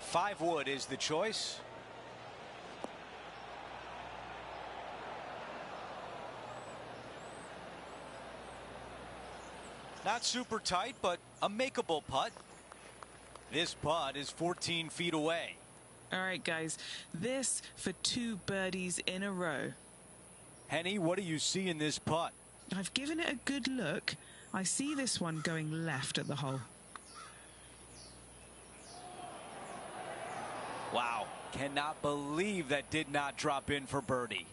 Five wood is the choice. Not super tight, but a makeable putt. This putt is 14 feet away. All right, guys, this for 2 birdies in a row. Henny, what do you see in this putt? I've given it a good look. I see this one going left at the hole. Wow, cannot believe that did not drop in for birdie.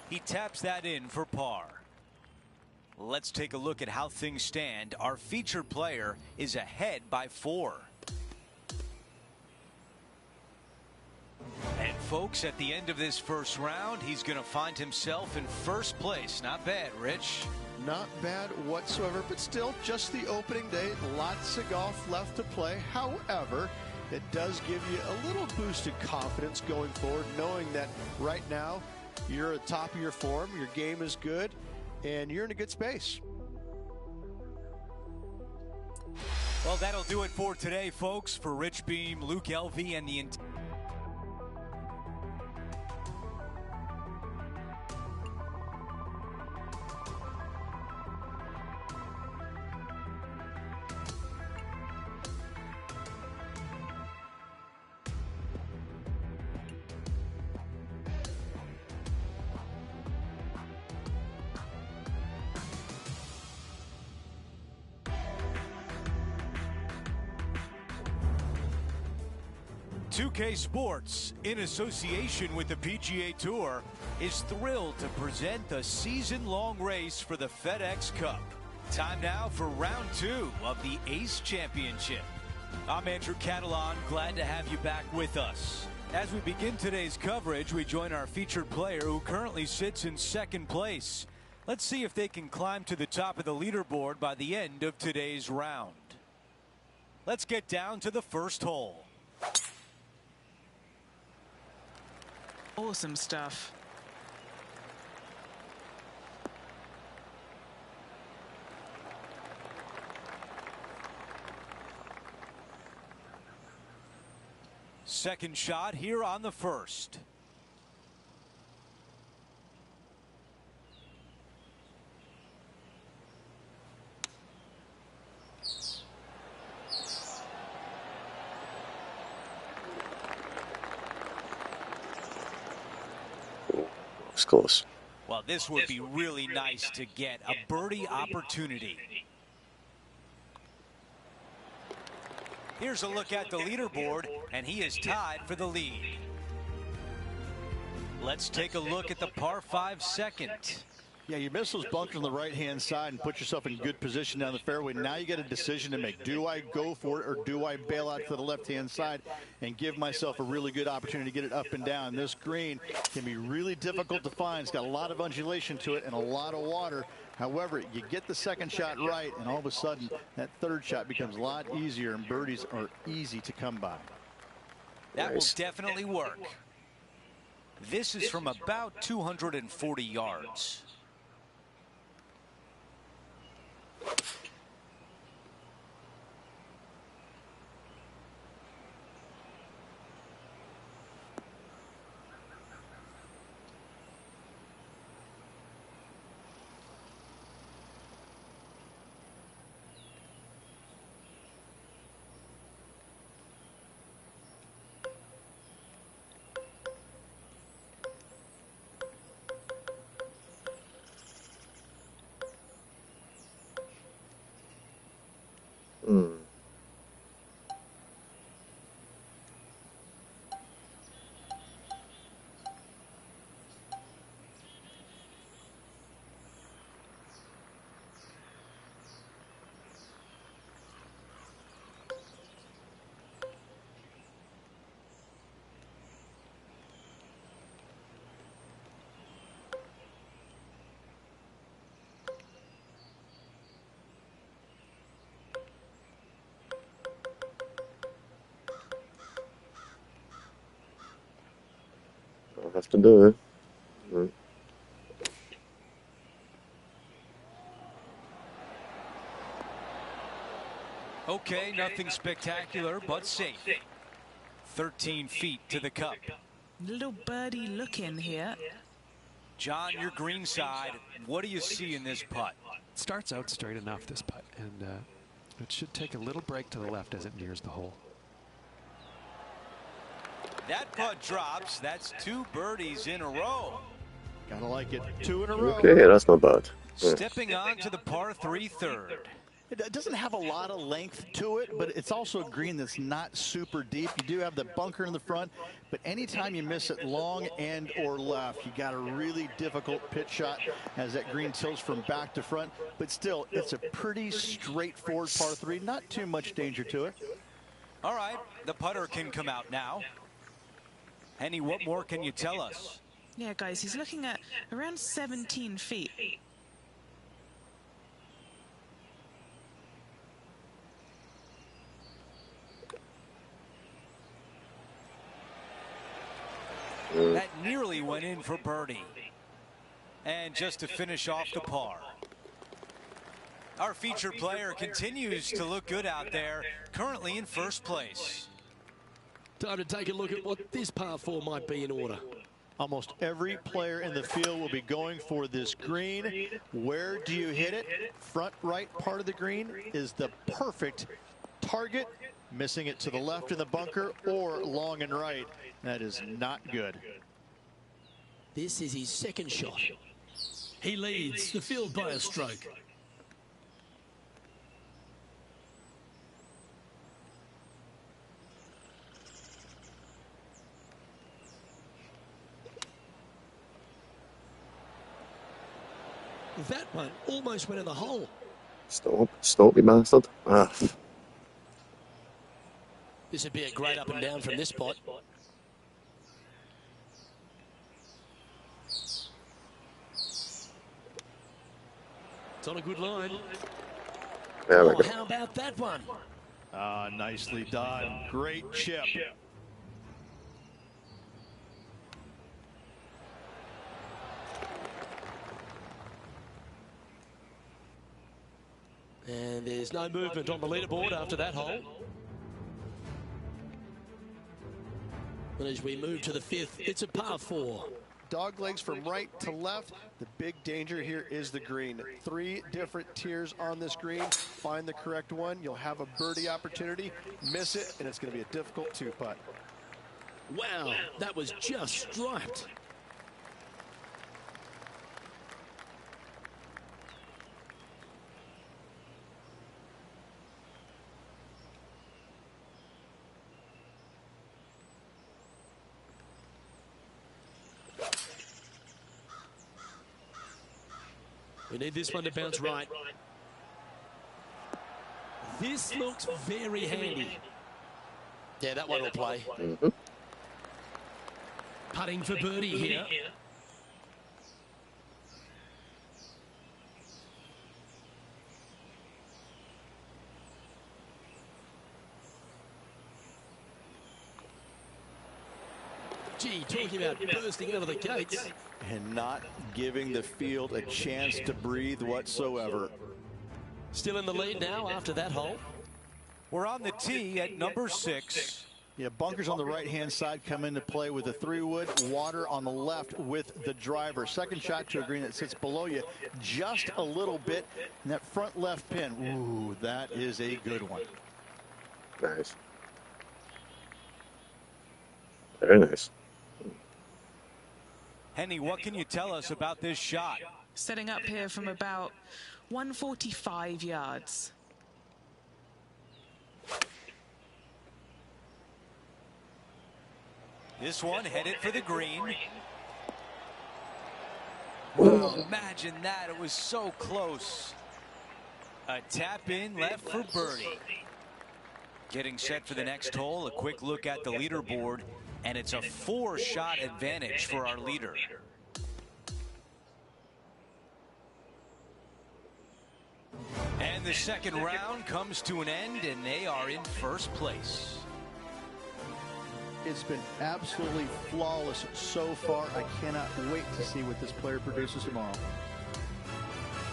He taps that in for par. Let's take a look at how things stand. Our featured player is ahead by 4. And folks, at the end of this first round, he's going to find himself in first place. Not bad, Rich. Not bad whatsoever, but still just the opening day. Lots of golf left to play. However, it does give you a little boosted confidence going forward, knowing that right now you're at the top of your form, your game is good, and you're in a good space. Well, that'll do it for today, folks. For Rich Beam, Luke Elvey, and the K Sports, in association with the PGA Tour, is thrilled to present the season-long race for the FedEx Cup. Time now for round 2 of the Ace Championship. I'm Andrew Catalan, glad to have you back with us. As we begin today's coverage, we join our featured player who currently sits in second place. Let's see if they can climb to the top of the leaderboard by the end of today's round. Let's get down to the first hole. Awesome stuff. Second shot here on the first. Close. Well, this would be really nice to get a birdie opportunity. Here's a look at the leaderboard, and he is tied for the lead. Let's take a look at the par 5 second. Yeah, you miss those bunkers on the right-hand side and put yourself in good position down the fairway. Now you got a decision to make. Do I go for it or do I bail out to the left-hand side and give myself a really good opportunity to get it up and down? This green can be really difficult to find. It's got a lot of undulation to it and a lot of water. However, you get the second shot right, and all of a sudden that third shot becomes a lot easier, and birdies are easy to come by. That will definitely work. This is from about 240 yards. Have to do. Mm. Okay, nothing spectacular, but safe. 13 feet to the cup. Little birdie look in here. John, your green side, what do you see in this putt? Starts out straight enough, this putt, and it should take a little break to the left as it nears the hole. That putt drops. That's 2 birdies in a row. Gotta like it. 2 in a row. Okay, that's not bad. Yeah. Stepping on to the par 3 third. It doesn't have a lot of length to it, but it's also a green that's not super deep. You do have the bunker in the front, but anytime you miss it long and or left, you got a really difficult pitch shot as that green tilts from back to front. But still, it's a pretty straightforward par 3. Not too much danger to it. All right, the putter can come out now. Henny, what more can you tell us? Yeah, guys, he's looking at around 17 feet. That nearly went in for birdie. And just to finish off the par. Our featured player continues to look good out there, currently in first place. Time to take a look at what this par 4 might be in order. Almost every player in the field will be going for this green. Where do you hit it? Front right part of the green is the perfect target. Missing it to the left in the bunker or long and right. That is not good. This is his second shot. He leads the field by a stroke. That one almost went in the hole. Stop, you bastard. Ah. This would be a great up and down from this spot. It's on a good line. There we go. How about that one? Nicely done. Great chip. And there's no movement on the leaderboard after that hole. And as we move to the 5th, it's a par 4. Dog legs from right to left. The big danger here is the green. 3 different tiers on this green. Find the correct one. You'll have a birdie opportunity. Miss it, and it's going to be a difficult 2-putt. Wow, that was just striped. We need this one to bounce right. This looks very handy. Yeah, that one will play. Putting for birdie here. Gee, talking about bursting out of the gates. And not giving the field a chance to breathe whatsoever. Still in the lead now after that hole. We're on the tee at number 6. Yeah, bunkers on the right-hand side come into play with the 3-wood, water on the left with the driver. Second shot to a green that sits below you just a little bit. And that front left pin, ooh, that is a good one. Nice. Very nice. Henny, what can you tell us about this shot? Setting up here from about 145 yards. This one headed for the green. Wow, imagine that. It was so close. A tap in left for birdie. Getting set for the next hole. A quick look at the leaderboard. And it's a 4-shot advantage for our leader. And the second round comes to an end, and they are in first place. It's been absolutely flawless so far. I cannot wait to see what this player produces tomorrow.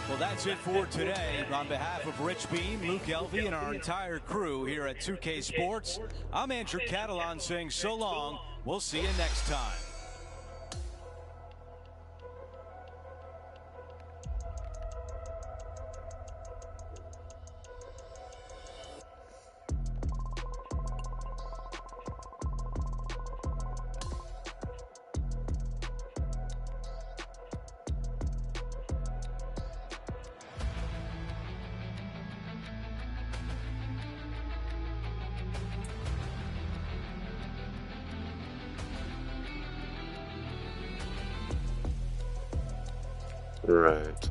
Well, that's it for today. On behalf of Rich Beam, Luke Elvey, and our entire crew here at 2K Sports, I'm Andrew Catalan saying so long. We'll see you next time. Right.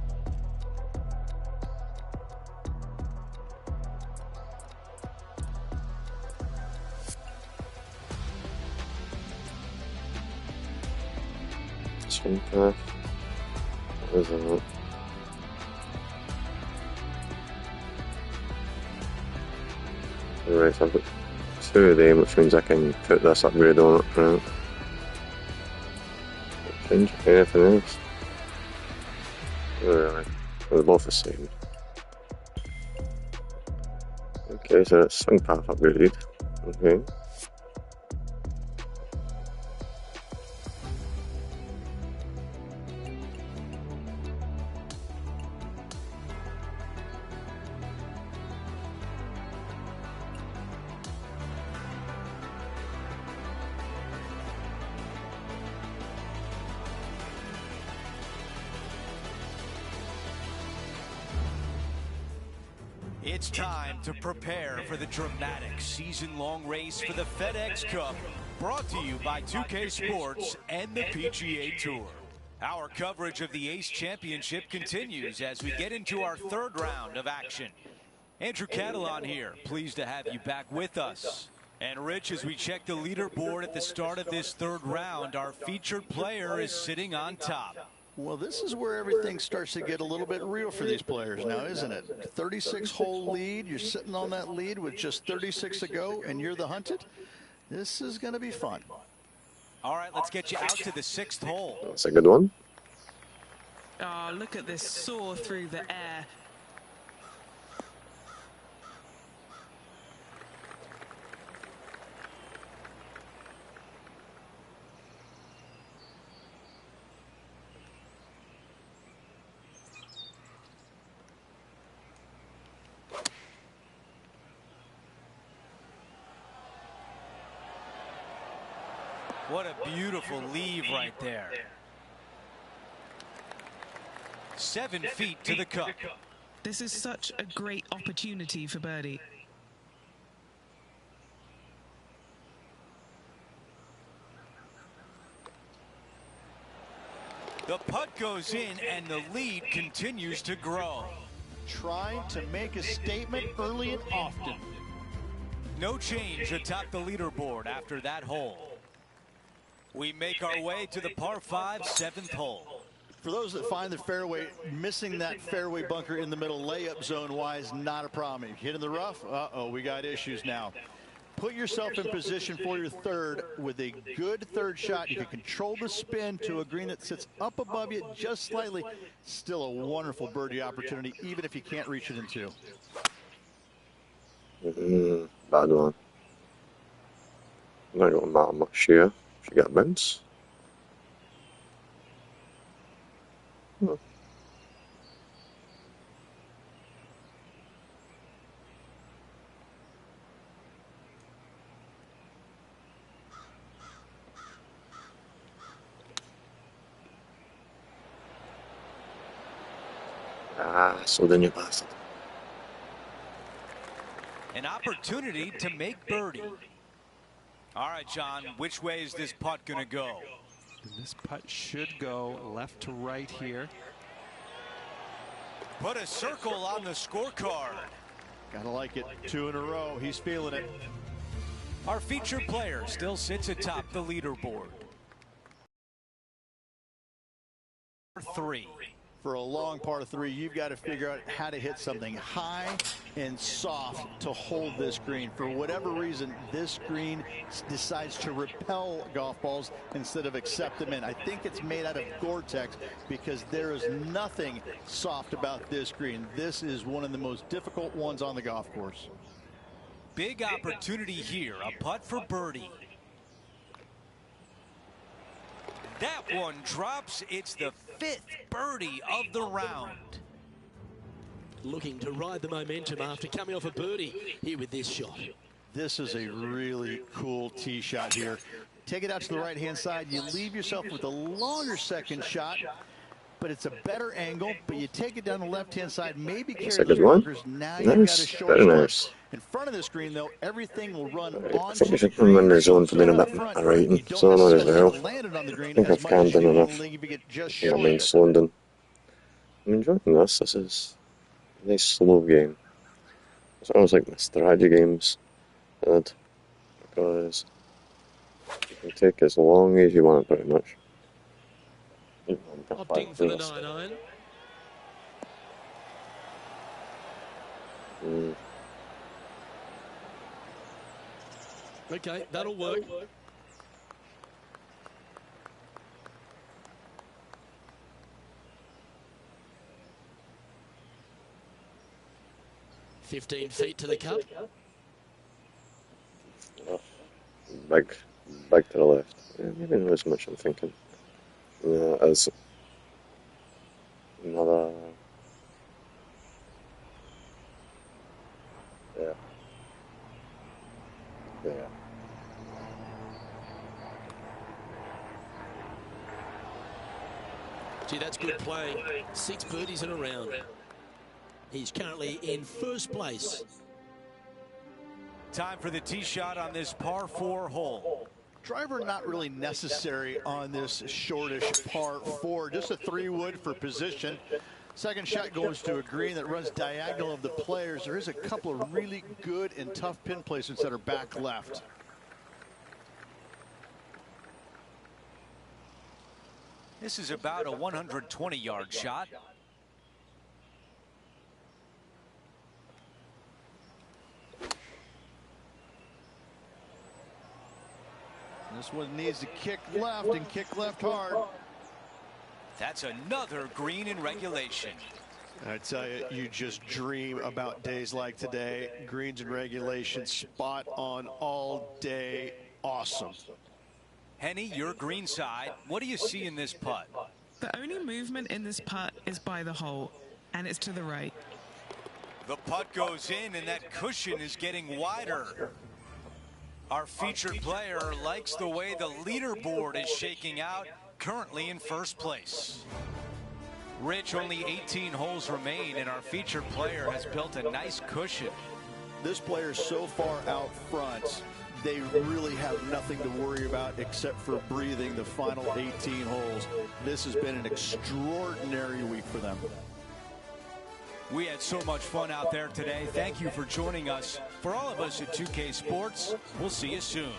Swing path. What is that? Right, I've got 2 of them, which means I can put this upgrade on it. Right. Change anything else? Really? They're both the same. Okay, so that's swing path upgraded. Okay. It's time to prepare for the dramatic season-long race for the FedEx Cup, brought to you by 2K Sports and the PGA Tour. Our coverage of the Ace Championship continues as we get into our 3rd round of action. Andrew Catalan here, pleased to have you back with us. And Rich, as we check the leaderboard at the start of this 3rd round, our featured player is sitting on top. Well, this is where everything starts to get a little bit real for these players now, isn't it? 36-hole lead. You're sitting on that lead with just 36 to go, and you're the hunted. This is going to be fun. All right, let's get you out to the 6th hole. That's a good one. Oh, look at this soar through the air. What a beautiful leave right there. 7 feet to the cup. This is such a great opportunity for birdie. The putt goes in and the lead continues to grow. Trying to make a statement early and often. No change atop the leaderboard after that hole. We make our way to the par 5 7th hole. For those that find the fairway, missing that fairway bunker in the middle layup zone wise, not a problem. If you hit in the rough, uh-oh, we got issues now. Put yourself in position for your 3rd with a good 3rd shot. You can control the spin to a green that sits up above you just slightly. Still a wonderful birdie opportunity, even if you can't reach it in 2. Bad one. Not going to matter much here. She got a bounce. Oh. Ah, so then you pass it. An opportunity to make birdie. All right, John, which way is this putt going to go? And this putt should go left to right here. Put a circle on the scorecard. Gotta like it. 2 in a row. He's feeling it. Our featured player still sits atop the leaderboard. 3. for a long par 3, you've got to figure out how to hit something high and soft to hold this green. For whatever reason, this green decides to repel golf balls instead of accept them in. I think it's made out of Gore-Tex because there is nothing soft about this green. This is one of the most difficult ones on the golf course. Big opportunity here. A putt for birdie. That one drops. It's the 5th birdie of the round. Looking to ride the momentum after coming off a birdie here with this shot. This is a really cool tee shot here. Take it out to the right-hand side. You leave yourself with a longer second shot, but it's a better angle. But you take it down the left-hand side, maybe carry That's a the good one. bunkers. Now you've got a Nice. short Very putt. nice. In front of the screen, though, everything will run I onto think I the should green. come in the zone for So being a up bit front, right. you don't So on as necessarily well. have to land it on the green I think as I've much canned as you in do enough. when you get just I don't short mind of it. slowing down. I'm enjoying this. This is a nice slow game. It's almost like my strategy games, because you can take as long as you want, pretty much. Opting for the 9-iron. Okay, that'll work. "15 feet to the cup." Back to the left. Yeah, maybe not as much I'm thinking. Yeah, as another. Yeah. Yeah. Gee, that's good playing. 6 birdies in a round. He's currently in first place. Time for the tee shot on this par 4 hole. Driver not really necessary on this shortish par 4. Just a 3-wood for position. Second shot goes to a green that runs diagonal of the players. There is a couple of really good and tough pin placements that are back left. This is about a 120-yard shot. This one needs to kick left and kick left hard. That's another green in regulation. I tell you, you just dream about days like today. Greens in regulation, spot on all day. Awesome. Henny, your green side. What do you see in this putt? The only movement in this putt is by the hole, and it's to the right. The putt goes in, and that cushion is getting wider. Our featured player likes the way the leaderboard is shaking out, currently in first place. Rich, only 18 holes remain, and our featured player has built a nice cushion. This player is so far out front, they really have nothing to worry about except for breathing the final 18 holes. This has been an extraordinary week for them. We had so much fun out there today. Thank you for joining us. For all of us at 2K Sports, we'll see you soon.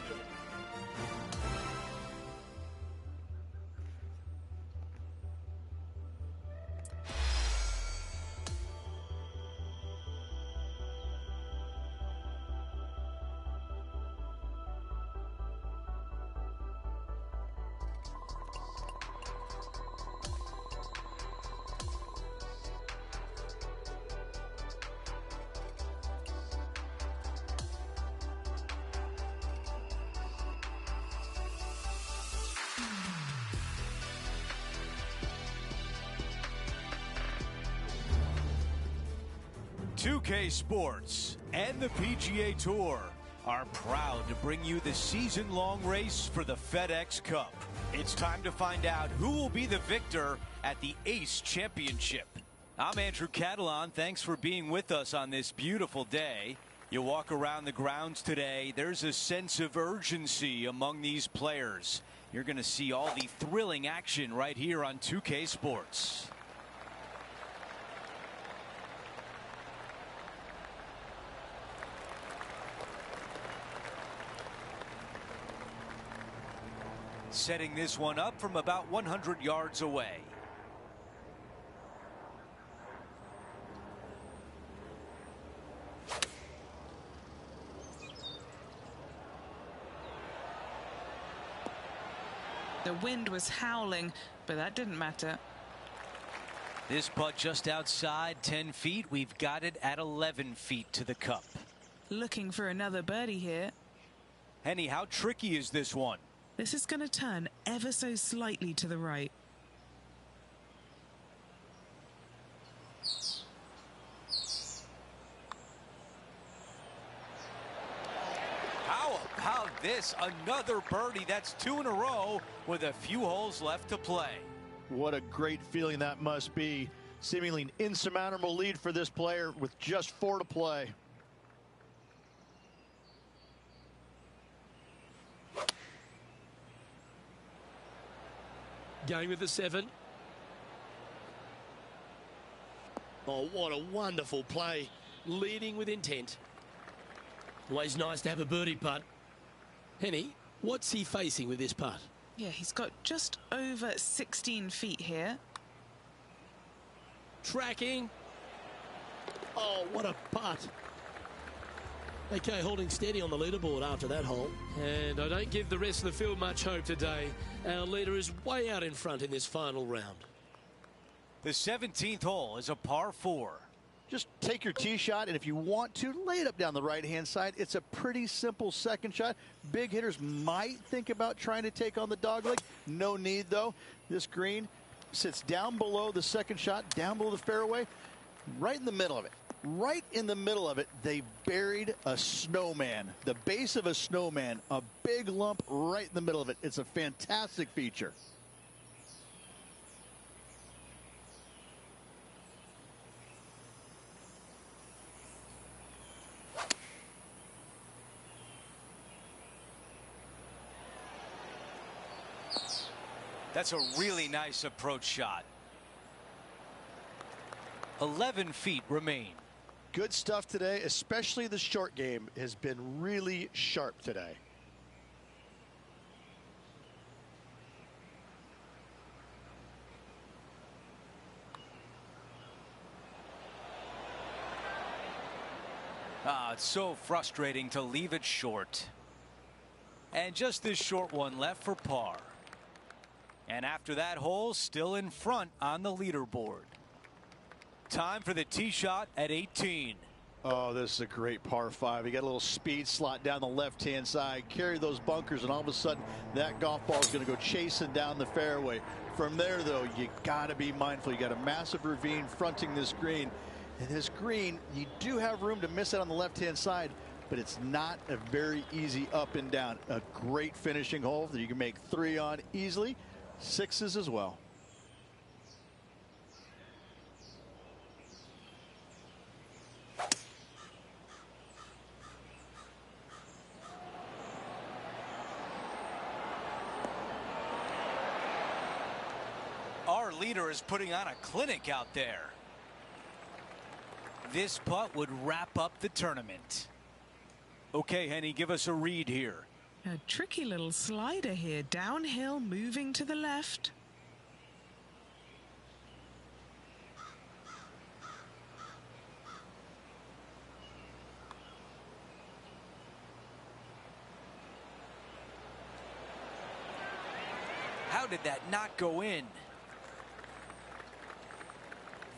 .2K Sports and the PGA Tour are proud to bring you the season-long race for the FedEx Cup. It's time to find out who will be the victor at the Ace Championship. I'm Andrew Catalan. Thanks for being with us on this beautiful day. You walk around the grounds today, there's a sense of urgency among these players. You're going to see all the thrilling action right here on 2K Sports. Setting this one up from about 100 yards away. The wind was howling, but that didn't matter. This putt just outside 10 feet. We've got it at 11 feet to the cup. Looking for another birdie here. Henny, how tricky is this one? This is going to turn ever so slightly to the right. How about this? Another birdie. That's 2 in a row with a few holes left to play. What a great feeling that must be. Seemingly an insurmountable lead for this player with just 4 to play. Going with the 7. Oh, what a wonderful play. Leading with intent. Always nice to have a birdie putt. Henny, what's he facing with this putt? Yeah, he's got just over 16 feet here. Tracking. Oh, what a putt. Okay, holding steady on the leaderboard after that hole. And I don't give the rest of the field much hope today. Our leader is way out in front in this final round. The 17th hole is a par 4. Just take your tee shot, and if you want to, lay it up down the right-hand side. It's a pretty simple second shot. Big hitters might think about trying to take on the dogleg. No need, though. This green sits down below the second shot, down below the fairway, right in the middle of it. Right in the middle of it, they buried a snowman, the base of a snowman, a big lump right in the middle of it. It's a fantastic feature. That's a really nice approach shot. 11 feet remain. Good stuff today, especially the short game has been really sharp today. It's so frustrating to leave it short. And just this short one left for par. And after that hole, still in front on the leaderboard. Time for the tee shot at 18. Oh, this is a great par 5. You got a little speed slot down the left-hand side, carry those bunkers, and all of a sudden that golf ball is going to go chasing down the fairway. From there, though, you got to be mindful. You got a massive ravine fronting this green. And this green, you do have room to miss it on the left-hand side, but it's not a very easy up and down. A great finishing hole that you can make 3 on easily. 6s as well. Our leader is putting on a clinic out there. This putt would wrap up the tournament. Okay, Henny, give us a read here. A tricky little slider here, downhill, moving to the left. How did that not go in?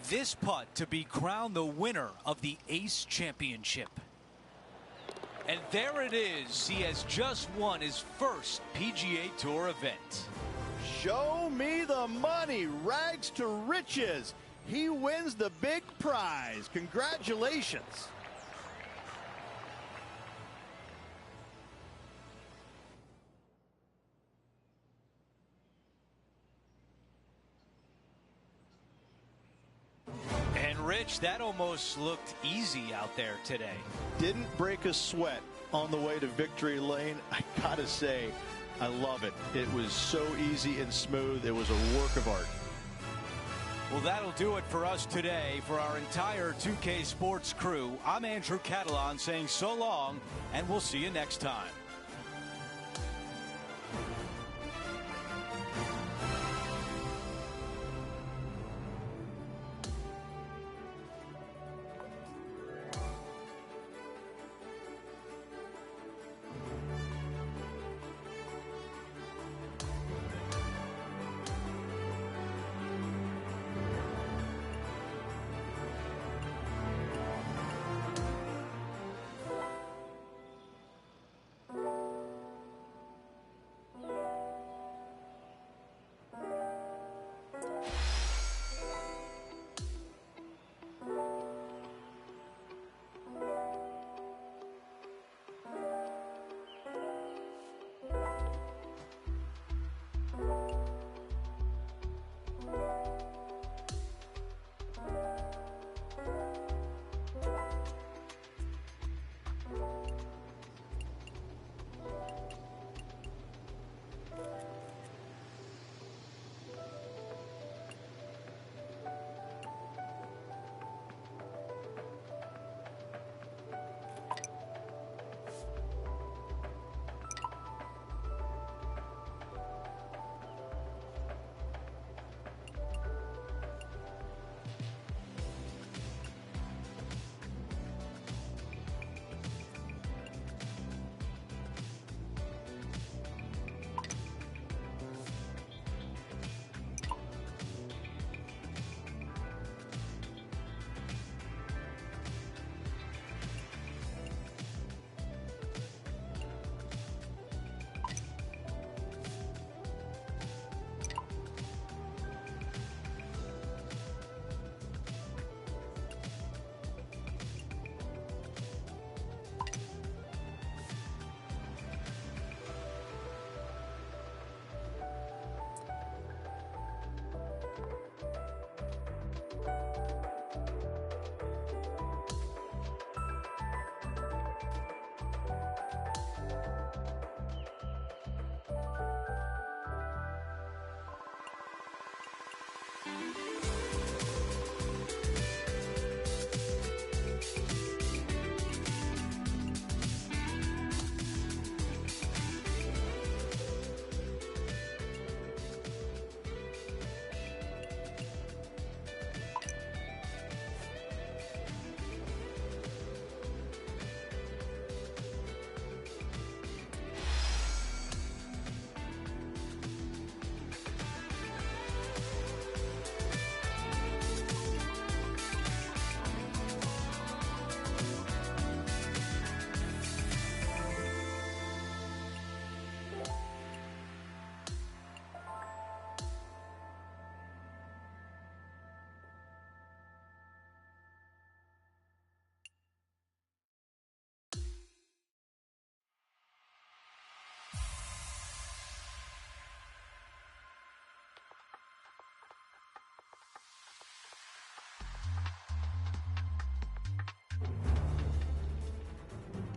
This putt to be crowned the winner of the Ace Championship. And there it is. He has just won his first PGA Tour event. Show me the money. Rags to riches. He wins the big prize. Congratulations. And Rich, that almost looked easy out there today. Didn't break a sweat on the way to victory lane. I gotta say, I love it. It was so easy and smooth. It was a work of art. Well, that'll do it for us today. For our entire 2K Sports crew, I'm Andrew Catalan saying so long, and we'll see you next time.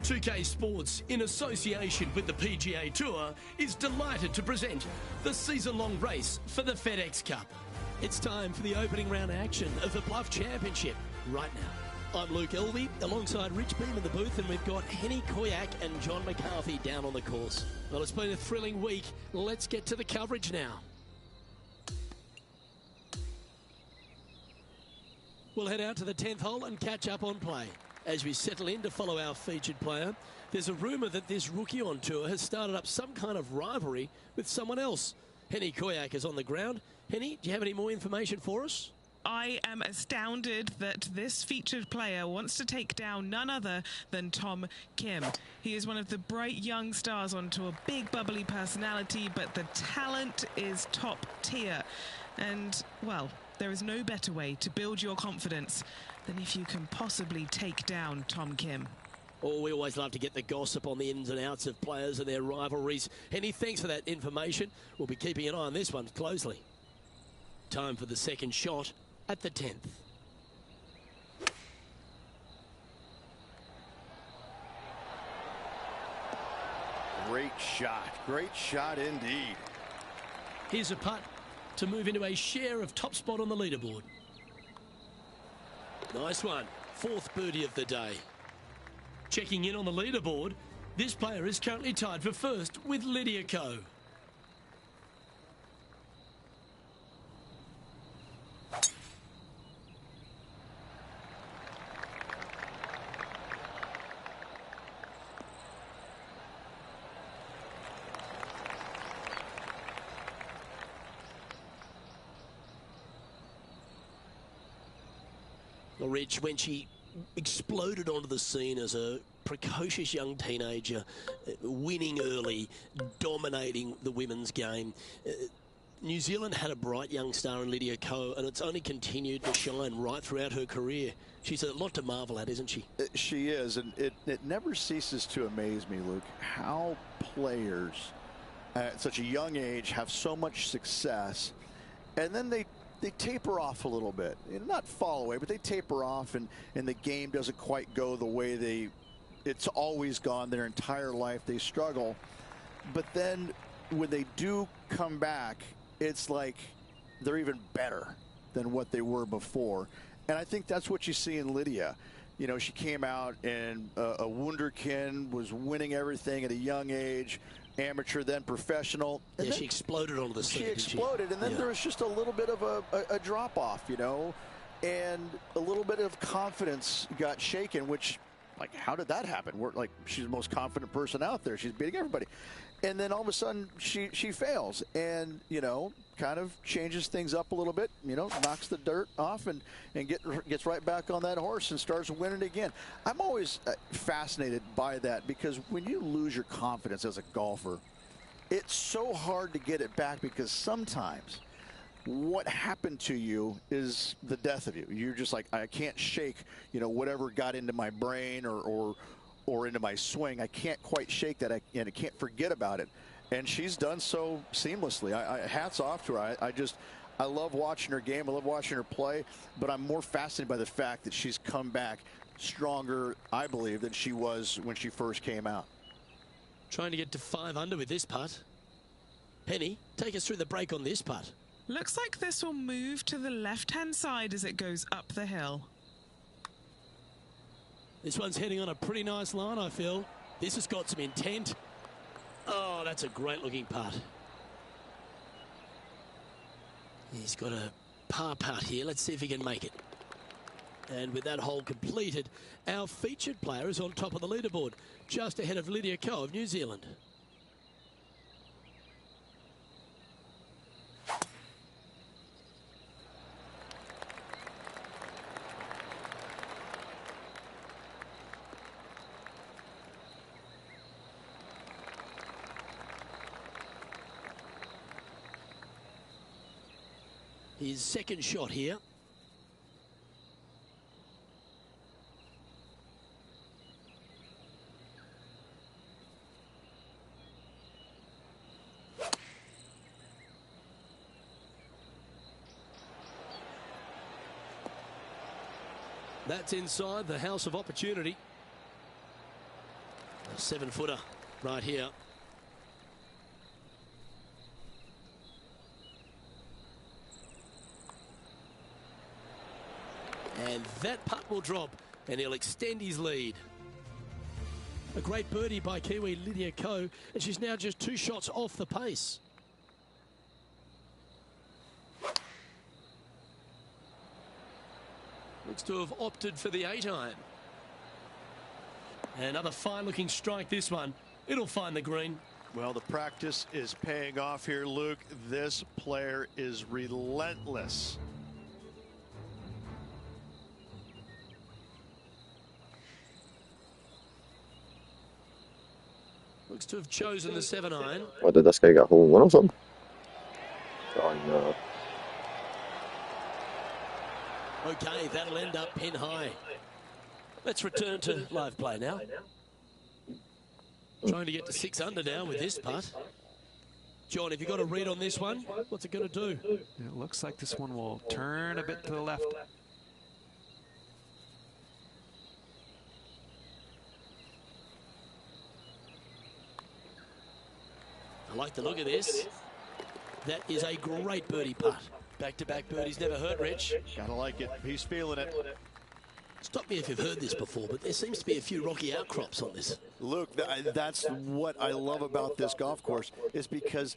2K Sports, in association with the PGA Tour, is delighted to present the season-long race for the FedEx Cup. It's time for the opening round action of the Bluff Championship right now. I'm Luke Elvey, alongside Rich Beam in the booth, and we've got Henny Koyak and John McCarthy down on the course. Well, it's been a thrilling week. Let's get to the coverage now. We'll head out to the 10th hole and catch up on play. As we settle in to follow our featured player, there's a rumour that this rookie on tour has started up some kind of rivalry with someone else. Henny Koyak is on the ground. Henny, do you have any more information for us? I am astounded that this featured player wants to take down none other than Tom Kim. He is one of the bright young stars on tour, big bubbly personality, but the talent is top tier. And, well, there is no better way to build your confidence than if you can possibly take down Tom Kim. Oh, we always love to get the gossip on the ins and outs of players and their rivalries. Henny, thanks for that information. We'll be keeping an eye on this one closely. Time for the second shot at the 10th. Great shot indeed. Here's a putt to move into a share of top spot on the leaderboard. Nice one. Fourth birdie of the day. Checking in on the leaderboard, this player is currently tied for first with Lydia Ko. Rich, when she exploded onto the scene as a precocious young teenager, winning early, dominating the women's game, New Zealand had a bright young star in Lydia Ko, and it's only continued to shine right throughout her career. She's a lot to marvel at, isn't she? She is, and it never ceases to amaze me, Luke, how players at such a young age have so much success, and then they taper off a little bit. Not fall away, but they taper off, and the game doesn't quite go the way it's always gone their entire life. They struggle. But then when they do come back, it's like they're even better than what they were before. And I think that's what you see in Lydia. You know, she came out and a wunderkind, was winning everything at a young age, amateur, then professional. And yeah, then she exploded onto the scene. She exploded, and then there was just a little bit of a drop-off, you know, and a little bit of confidence got shaken, which, like, how did that happen? She's the most confident person out there. She's beating everybody. And then all of a sudden, she fails, and, you know, kind of changes things up a little bit, you know, knocks the dirt off and gets right back on that horse and starts winning again. I'm always fascinated by that, because when you lose your confidence as a golfer, it's so hard to get it back, because sometimes what happened to you is the death of you. You're just like, I can't shake, you know, whatever got into my brain or into my swing. I can't quite shake that, and I can't forget about it. And she's done so seamlessly. Hats off to her. I love watching her game. I love watching her play. But I'm more fascinated by the fact that she's come back stronger, I believe, than she was when she first came out. Trying to get to 5 under with this putt. Henny, take us through the break on this putt. Looks like this will move to the left-hand side as it goes up the hill. This one's heading on a pretty nice line, I feel. This has got some intent. Oh, that's a great-looking putt. He's got a par putt here. Let's see if he can make it. And with that hole completed, our featured player is on top of the leaderboard, just ahead of Lydia Ko of New Zealand. His second shot here. That's inside the house of opportunity. 7-footer right here. And that putt will drop, and he'll extend his lead. A great birdie by Kiwi Lydia Ko, and she's now just 2 shots off the pace. Looks to have opted for the 8-iron. Another fine-looking strike, this one. It'll find the green. Well, the practice is paying off here, Luke. This player is relentless. Looks to have chosen the 7-iron. What, did this guy get a hole in one or something? Oh no. Okay, that'll end up pin high. Let's return to live play now. Trying to get to 6 under now with this putt. John, have you got a read on this one? What's it going to do? It looks like this one will turn a bit to the left. I like the look of this. That is a great birdie putt. Back-to-back birdies never hurt, Rich. Gotta like it. He's feeling it. Stop me if you've heard this before, but there seems to be a few rocky outcrops on this. Luke, that's what I love about this golf course, is because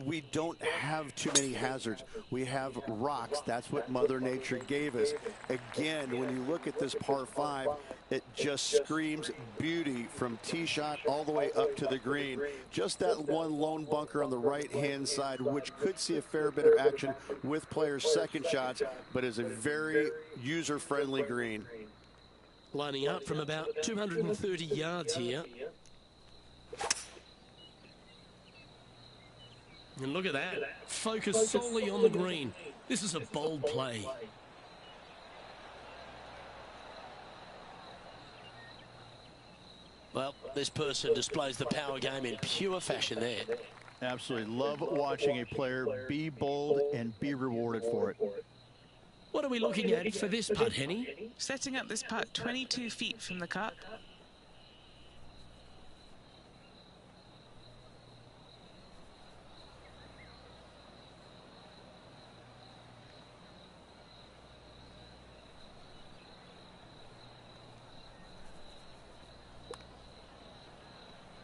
we don't have too many hazards. We have rocks. That's what Mother Nature gave us. Again, when you look at this par 5, it just screams beauty from tee shot all the way up to the green. Just that one lone bunker on the right-hand side, which could see a fair bit of action with players' second shots, but is a very user-friendly green. Lining up from about 230 yards here. And look at that. Focus solely on the green. This is a bold play. Well, this person displays the power game in pure fashion there. Absolutely. Love watching a player be bold and be rewarded for it. What are we looking at for this putt, Henny? Setting up this putt 22 feet from the cup.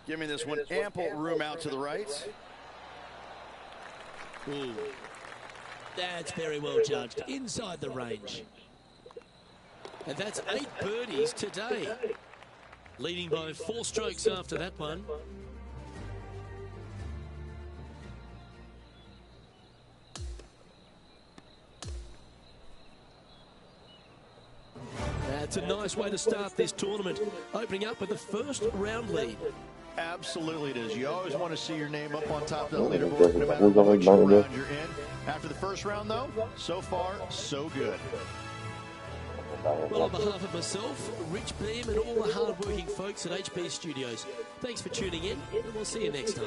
Giving this one ample room out to the right. Ooh. That's very well judged. Inside the range. And that's 8 birdies today. Leading by 4 strokes after that one. That's a nice way to start this tournament. Opening up with the first round lead. Absolutely it is. You always want to see your name up on top of the leaderboard, no matter which round you're in. After the first round, though, so far, so good. Well, on behalf of myself, Rich Beam, and all the hard-working folks at HB Studios, thanks for tuning in, and we'll see you next time.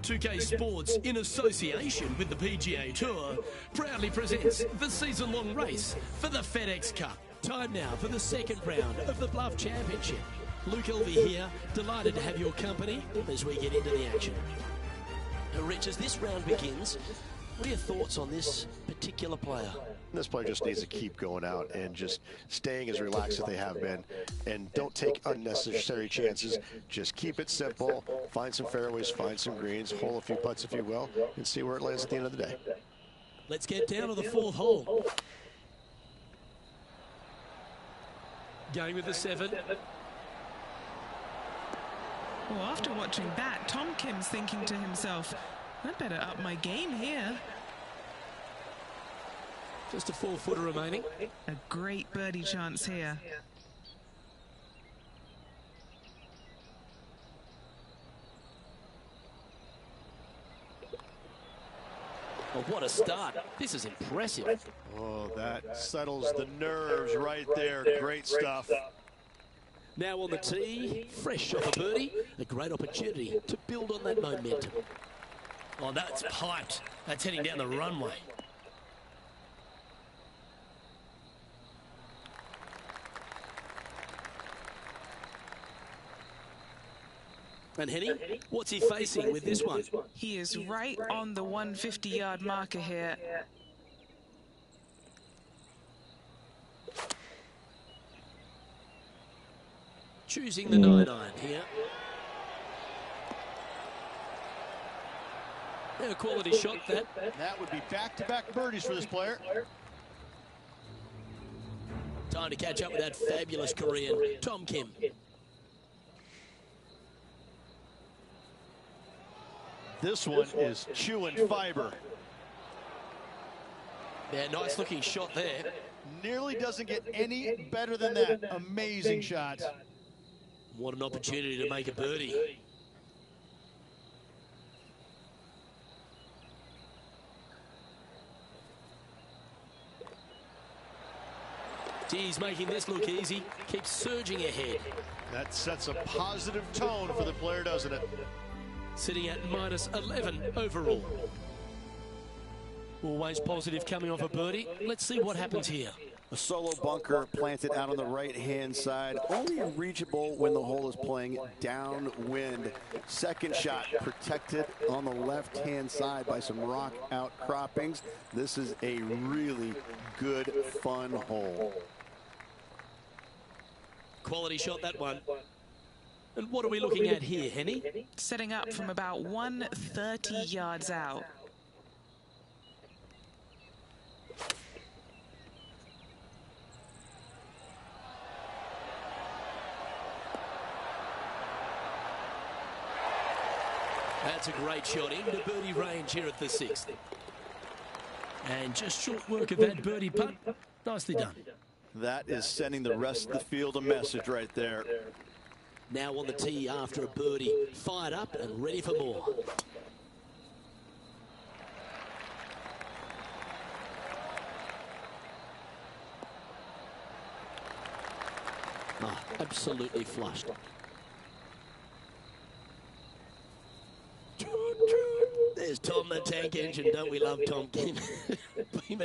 2K Sports, in association with the PGA Tour, proudly presents the season-long race for the FedEx Cup. Time now for the second round of the Bluff Championship. Luke Elvey here, delighted to have your company as we get into the action. Rich, as this round begins, what are your thoughts on this particular player? This player just needs to keep going out and just staying as relaxed as they have been, and don't take unnecessary chances. Just keep it simple, find some fairways, find some greens, hole a few putts if you will, and see where it lands at the end of the day. Let's get down to the fourth hole. Going with the 7. Well, after watching that, Tom Kim's thinking to himself, I'd better up my game here. Just a 4-footer remaining. A great birdie chance here. Oh, what a start. This is impressive. Oh, that settles the nerves right there. Great stuff. Now on the tee, fresh shot for birdie. A great opportunity to build on that momentum. Oh, that's piped. That's heading down the runway. And Henny, what's he facing with this one? He is right on the 150-yard marker here. Choosing the 9-iron here. A quality shot that. That would be back-to-back birdies for this player. Time to catch up with that fabulous Korean, Tom Kim. This one is chewing fiber. Yeah, nice looking shot there. Nearly doesn't get any better than that. Amazing shot. What an opportunity to make a birdie. He's making this look easy. Keeps surging ahead. That sets a positive tone for the player, doesn't it? Sitting at minus 11 overall. Always positive coming off a birdie. Let's see what happens here. A solo bunker planted out on the right-hand side, only reachable when the hole is playing downwind. Second shot protected on the left-hand side by some rock outcroppings. This is a really good, fun hole. Quality shot, that one. And what are we looking at here, Henny? Setting up from about 130 yards out. That's a great shot into birdie range here at the 6th. And just short work of that birdie putt. Nicely done. That is sending the rest of the field a message right there. Now on the tee after a birdie. Fired up and ready for more. Oh, absolutely flushed. There's Tom the Tank Engine. Don't we love Tom Kim?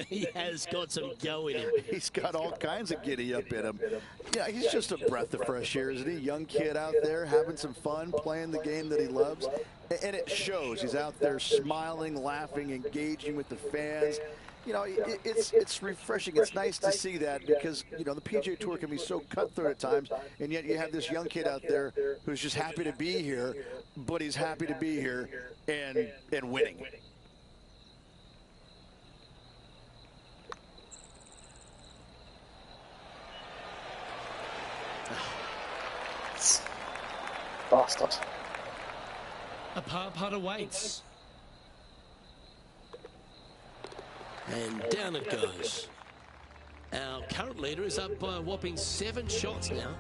He has got some go in him. He's got all kinds of giddy up in him. Yeah, he's just a breath of fresh air, isn't he? Young kid out there having some fun, playing the game that he loves. And it shows. He's out there smiling, laughing, engaging with the fans. You know, it's refreshing. It's nice to see that because, you know, the PGA Tour can be so cutthroat at times, and yet you have this young kid out there who's just happy to be here, but he's happy to be here and winning. Bastard. A par putt awaits. And down it goes. Our current leader is up by a whopping 7 shots now.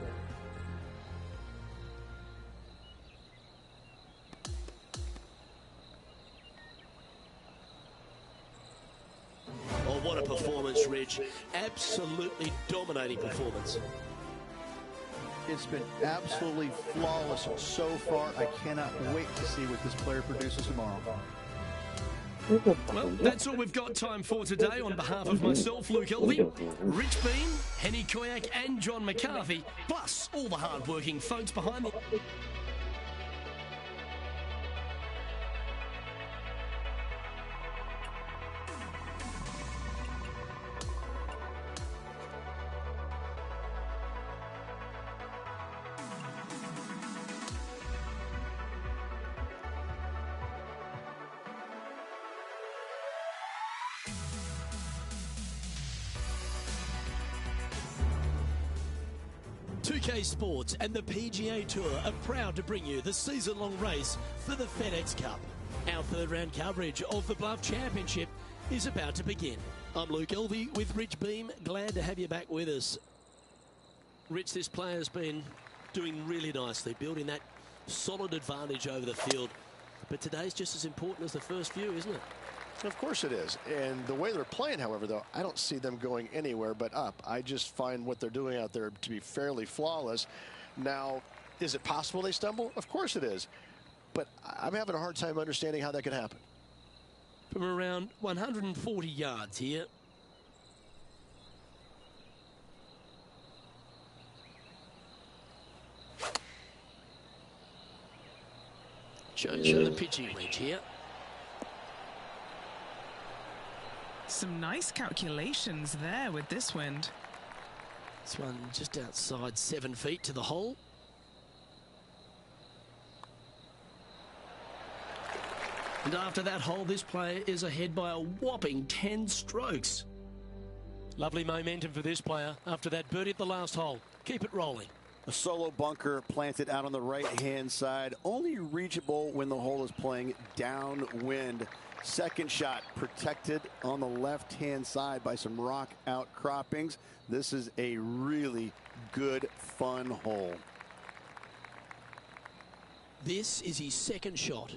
Oh, what a performance, Rich. Absolutely dominating performance. It's been absolutely flawless so far. I cannot wait to see what this player produces tomorrow. Well, that's all we've got time for today. On behalf of myself, Luke Elvey, Rich Bean, Henny Koyak and John McCarthy, plus all the hard-working folks behind the... Sports and the PGA Tour are proud to bring you the season-long race for the FedEx Cup. Our third round coverage of the Bluff Championship is about to begin. I'm Luke Elvey with Rich Beam. Glad to have you back with us. Rich, this player's been doing really nicely, building that solid advantage over the field. But today's just as important as the first few, isn't it? Of course it is. And the way they're playing, however, though, I don't see them going anywhere but up. I just find what they're doing out there to be fairly flawless. Now, is it possible they stumble? Of course it is. But I'm having a hard time understanding how that could happen. From around 140 yards here. Shows you the pitching wedge here. Some nice calculations there with this wind. This one just outside 7 feet to the hole. And after that hole, this player is ahead by a whopping 10 strokes. Lovely momentum for this player after that birdie at the last hole. Keep it rolling. A solo bunker planted out on the right-hand side, only reachable when the hole is playing downwind. Second shot protected on the left-hand side by some rock outcroppings. This is a really good, fun hole. This is his second shot.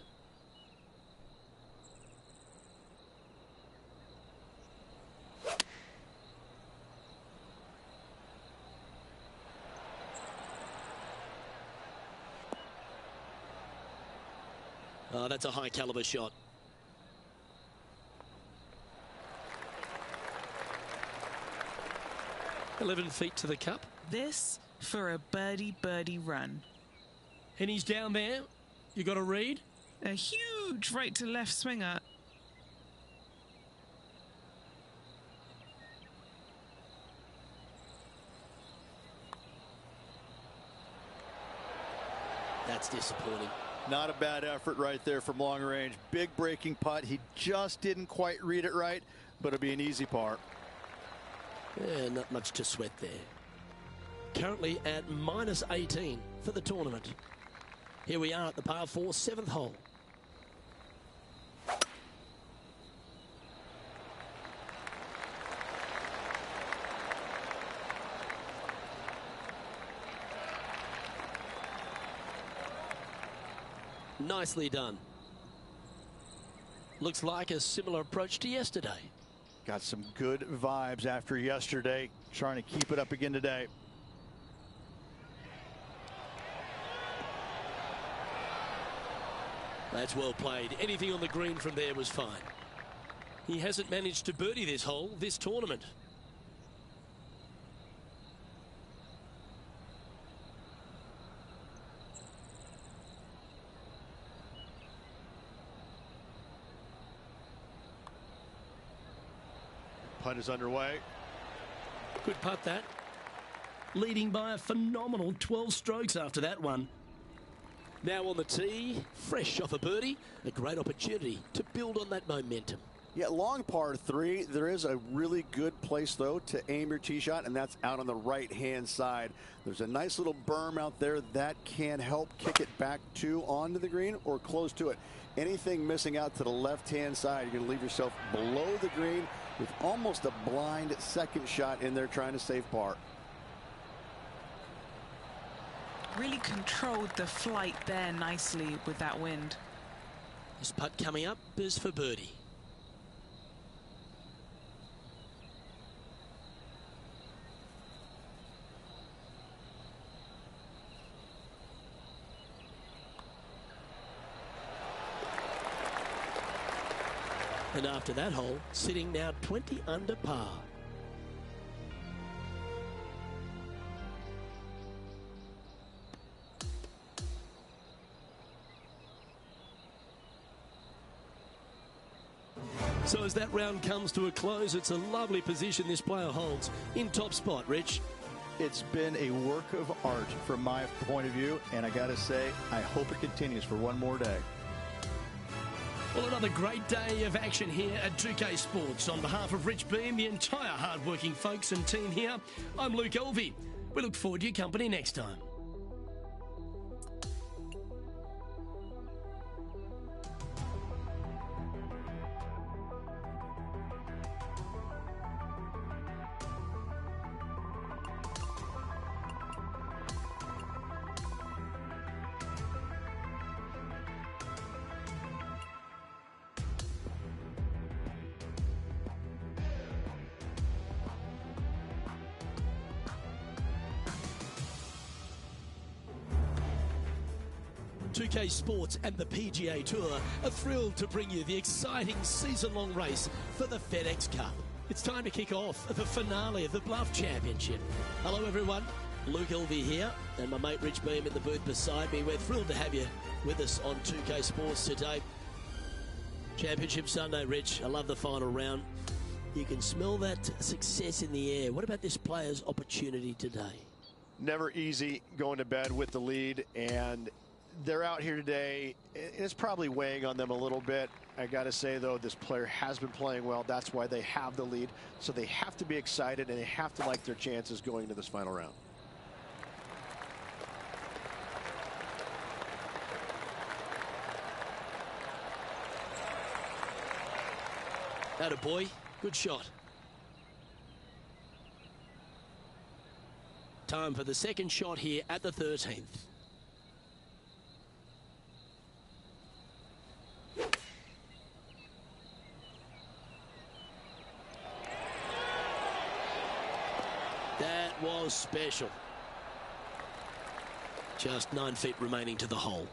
Oh, that's a high caliber shot. $11 feet to the cup. This for a birdie run. And he's down there. You got a read? A huge right to left swinger. That's disappointing. Not a bad effort right there from long range. Big breaking putt. He just didn't quite read it right, but it'll be an easy par. Yeah, not much to sweat there. Currently at -18 for the tournament. Here we are at the par 4, 7th hole. Nicely done. Looks like a similar approach to yesterday. Got some good vibes after yesterday. Trying to keep it up again today. That's well played. Anything on the green from there was fine. He hasn't managed to birdie this hole this tournament. Putt is underway. Good putt that. Leading by a phenomenal 12 strokes after that one. Now on the tee, fresh off a birdie, a great opportunity to build on that momentum. Yeah, long par 3. There is a really good place, though, to aim your tee shot, and that's out on the right-hand side. There's a nice little berm out there that can help kick it back to onto the green or close to it. Anything missing out to the left-hand side, you're going to leave yourself below the green with almost a blind second shot in there trying to save par. Really controlled the flight there nicely with that wind. This putt coming up is for birdie. And after that hole, sitting now 20 under par. So as that round comes to a close, it's a lovely position this player holds in top spot, Rich. It's been a work of art from my point of view, and I got to say, I hope it continues for one more day. Well, another great day of action here at 2K Sports. On behalf of Rich Beam, the entire hard-working folks and team here, I'm Luke Elvey. We look forward to your company next time. UK Sports and the PGA Tour are thrilled to bring you the exciting season-long race for the FedEx Cup. It's time to kick off the finale of the Bluff Championship. Hello everyone, Luke Elvey here and my mate Rich Beam in the booth beside me. We're thrilled to have you with us on 2K Sports today. Championship Sunday, Rich. I love the final round. You can smell that success in the air. What about this player's opportunity today? Never easy going to bed with the lead, and they're out here today. It's probably weighing on them a little bit. I got to say, though, this player has been playing well. That's why they have the lead. So they have to be excited, and they have to like their chances going into this final round. Atta boy, good shot. Time for the second shot here at the 13th. That was special. Just 9 feet remaining to the hole.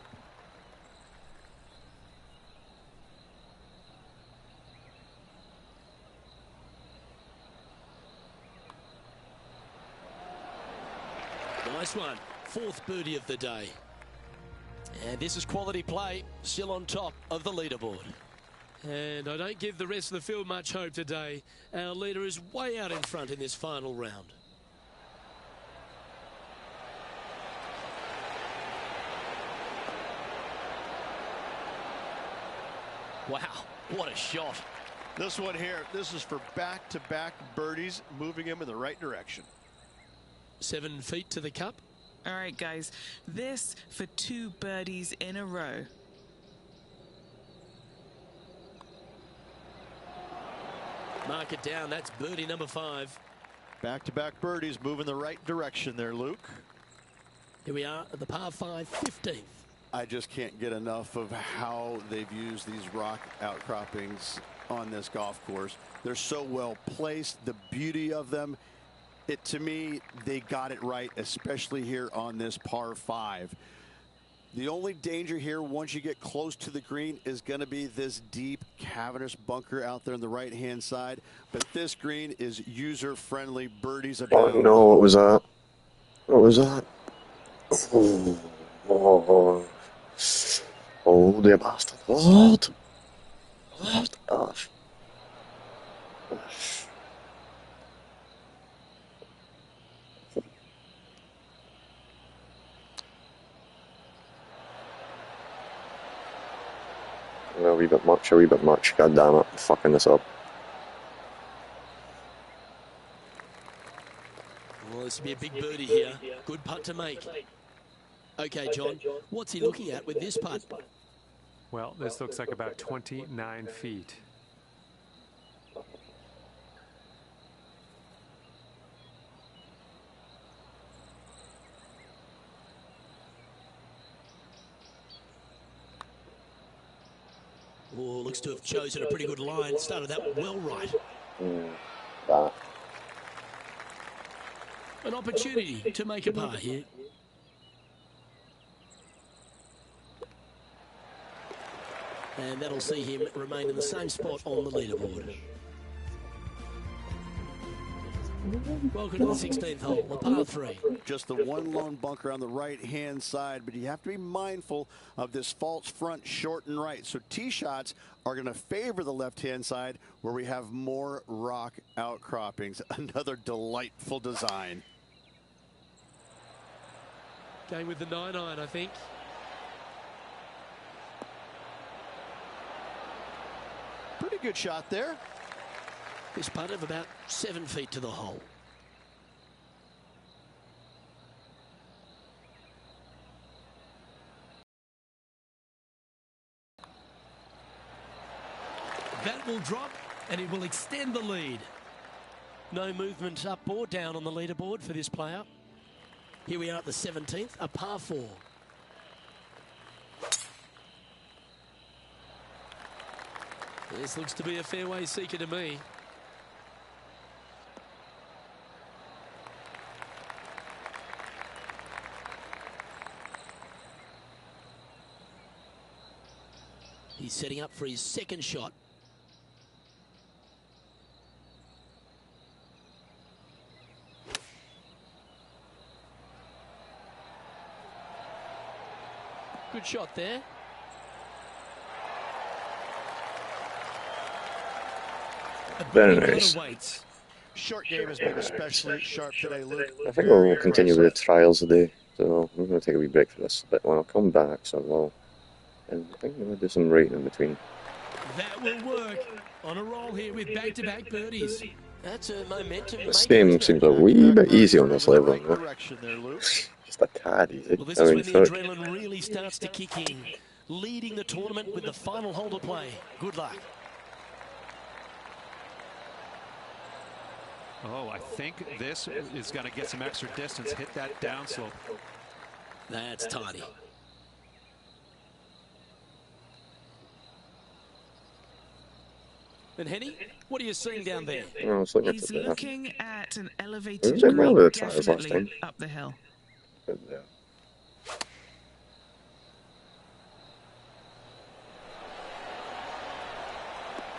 Nice one. Fourth birdie of the day. And this is quality play, still on top of the leaderboard. And I don't give the rest of the field much hope today. Our leader is way out in front in this final round. Wow, what a shot. This one here, this is for back-to-back birdies, moving him in the right direction. 7 feet to the cup. All right, guys, this for 2 birdies in a row. Mark it down, that's birdie number 5. Back-to-back birdies, moving the right direction there, Luke. Here we are at the par 5, 15th. I just can't get enough of how they've used these rock outcroppings on this golf course. They're so well placed, the beauty of them. To me, they got it right, especially here on this par 5. The only danger here once you get close to the green is going to be this deep cavernous bunker out there on the right-hand side. But this green is user-friendly. Birdies abound. Oh no, what was that? What was that? Oh, dear bastard. What? What? Oh. A wee bit much, a wee bit much. God damn it, I'm fucking this up. Well, this will be a big birdie here. Good putt to make. Okay, John, what's he looking at with this putt? Well, this looks like about 29 feet. Oh, looks to have chosen a pretty good line. Started that well right. An opportunity to make a par here. And that'll see him remain in the same spot on the leaderboard. Welcome to the 16th hole, the par 3. Just the one lone bunker on the right-hand side, but you have to be mindful of this false front short and right. So tee shots are going to favor the left-hand side where we have more rock outcroppings. Another delightful design. Going with the 9-iron, I think. Pretty good shot there. This putt of about 7 feet to the hole. That will drop and it will extend the lead. No movement up or down on the leaderboard for this player. Here we are at the 17th, a par 4. This looks to be a fairway seeker to me. He's setting up for his second shot. Good shot there. Very nice. Short game has been especially sharp today, Luke. I think we'll continue with the trials today, so I'm going to take a wee break for this, but when I'll come back, so we'll, and I think we'll do some rating in between. That will work. On a roll here with back-to-back birdies. That's a momentum. This game seems a wee bit easy on this level, though. Just a tad easy. Well, this is when the adrenaline really starts to kick in. Leading the tournament with the final hole to play. Good luck. Oh, I think this is going to get some extra distance. Hit that downslope. That's tidy. And Henny, what are you seeing down there? He's looking at an elevated green, definitely up the hill.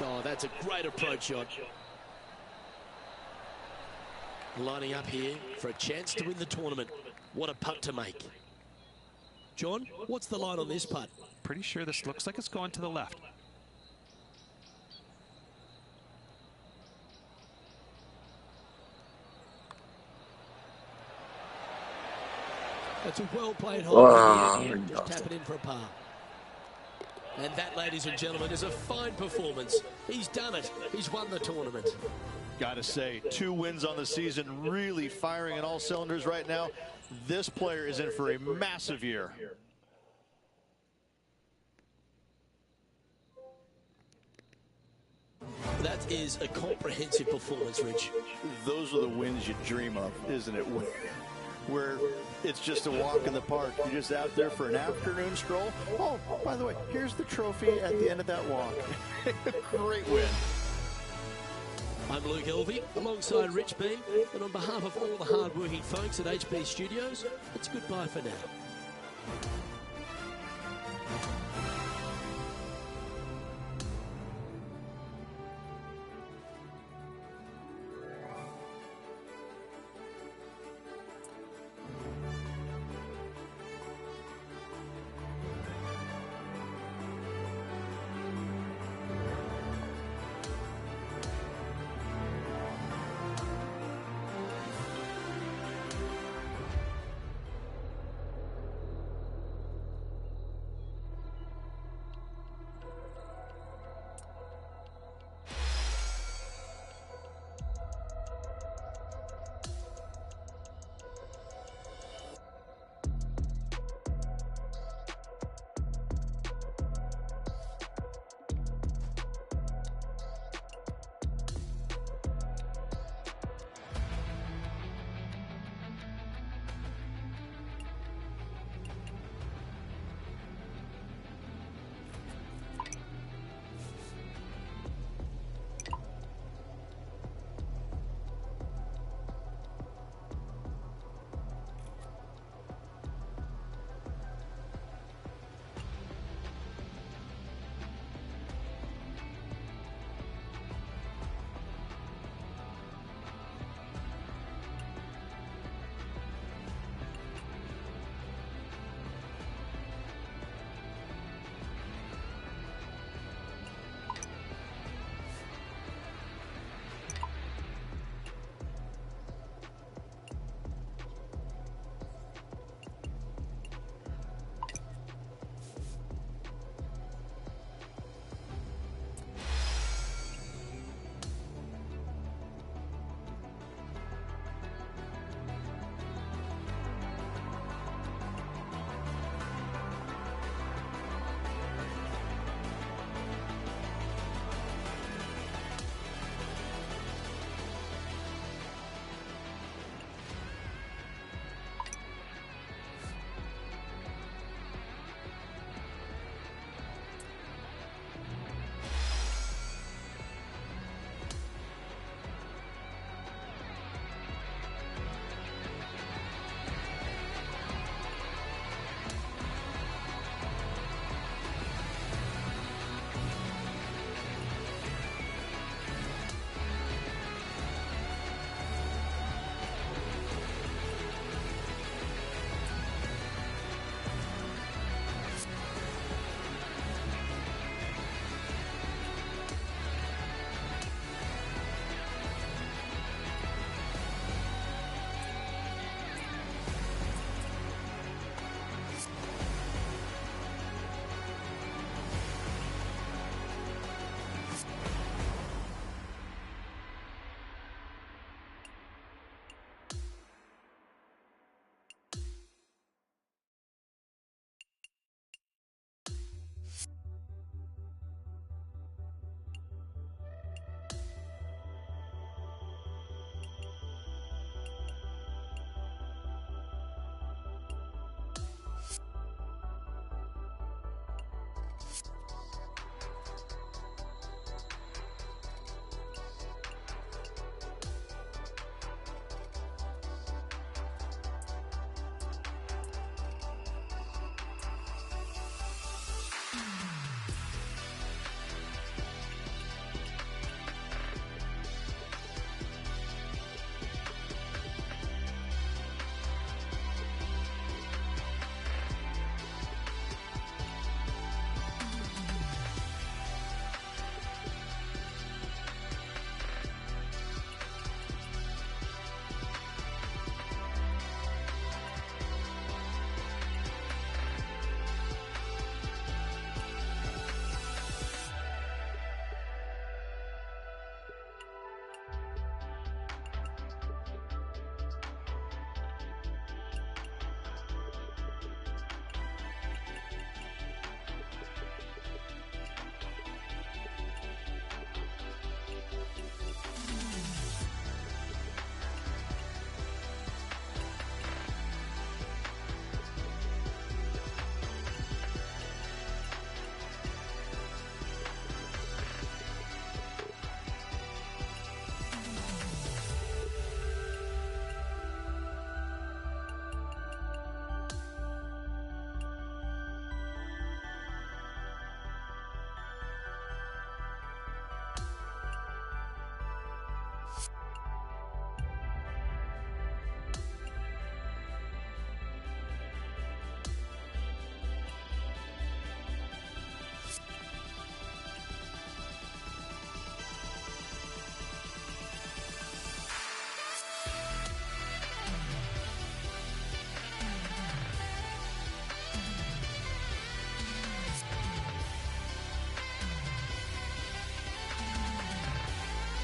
Oh, that's a great approach shot. Lining up here for a chance to win the tournament. What a putt to make. John, what's the line on this putt? Pretty sure this looks like it's going to the left. That's a well-played hole. Just tap it in for a par. And that, ladies and gentlemen, is a fine performance. He's done it. He's won the tournament. Got to say, 2 wins on the season, really firing on all cylinders right now. This player is in for a massive year. That is a comprehensive performance, Rich. Those are the wins you dream of, isn't it? Where it's just a walk in the park. You're just out there for an afternoon stroll. Oh, by the way, here's the trophy at the end of that walk. Great win. I'm Luke Elvey, alongside Rich Beam, and on behalf of all the hard-working folks at HB Studios, it's goodbye for now.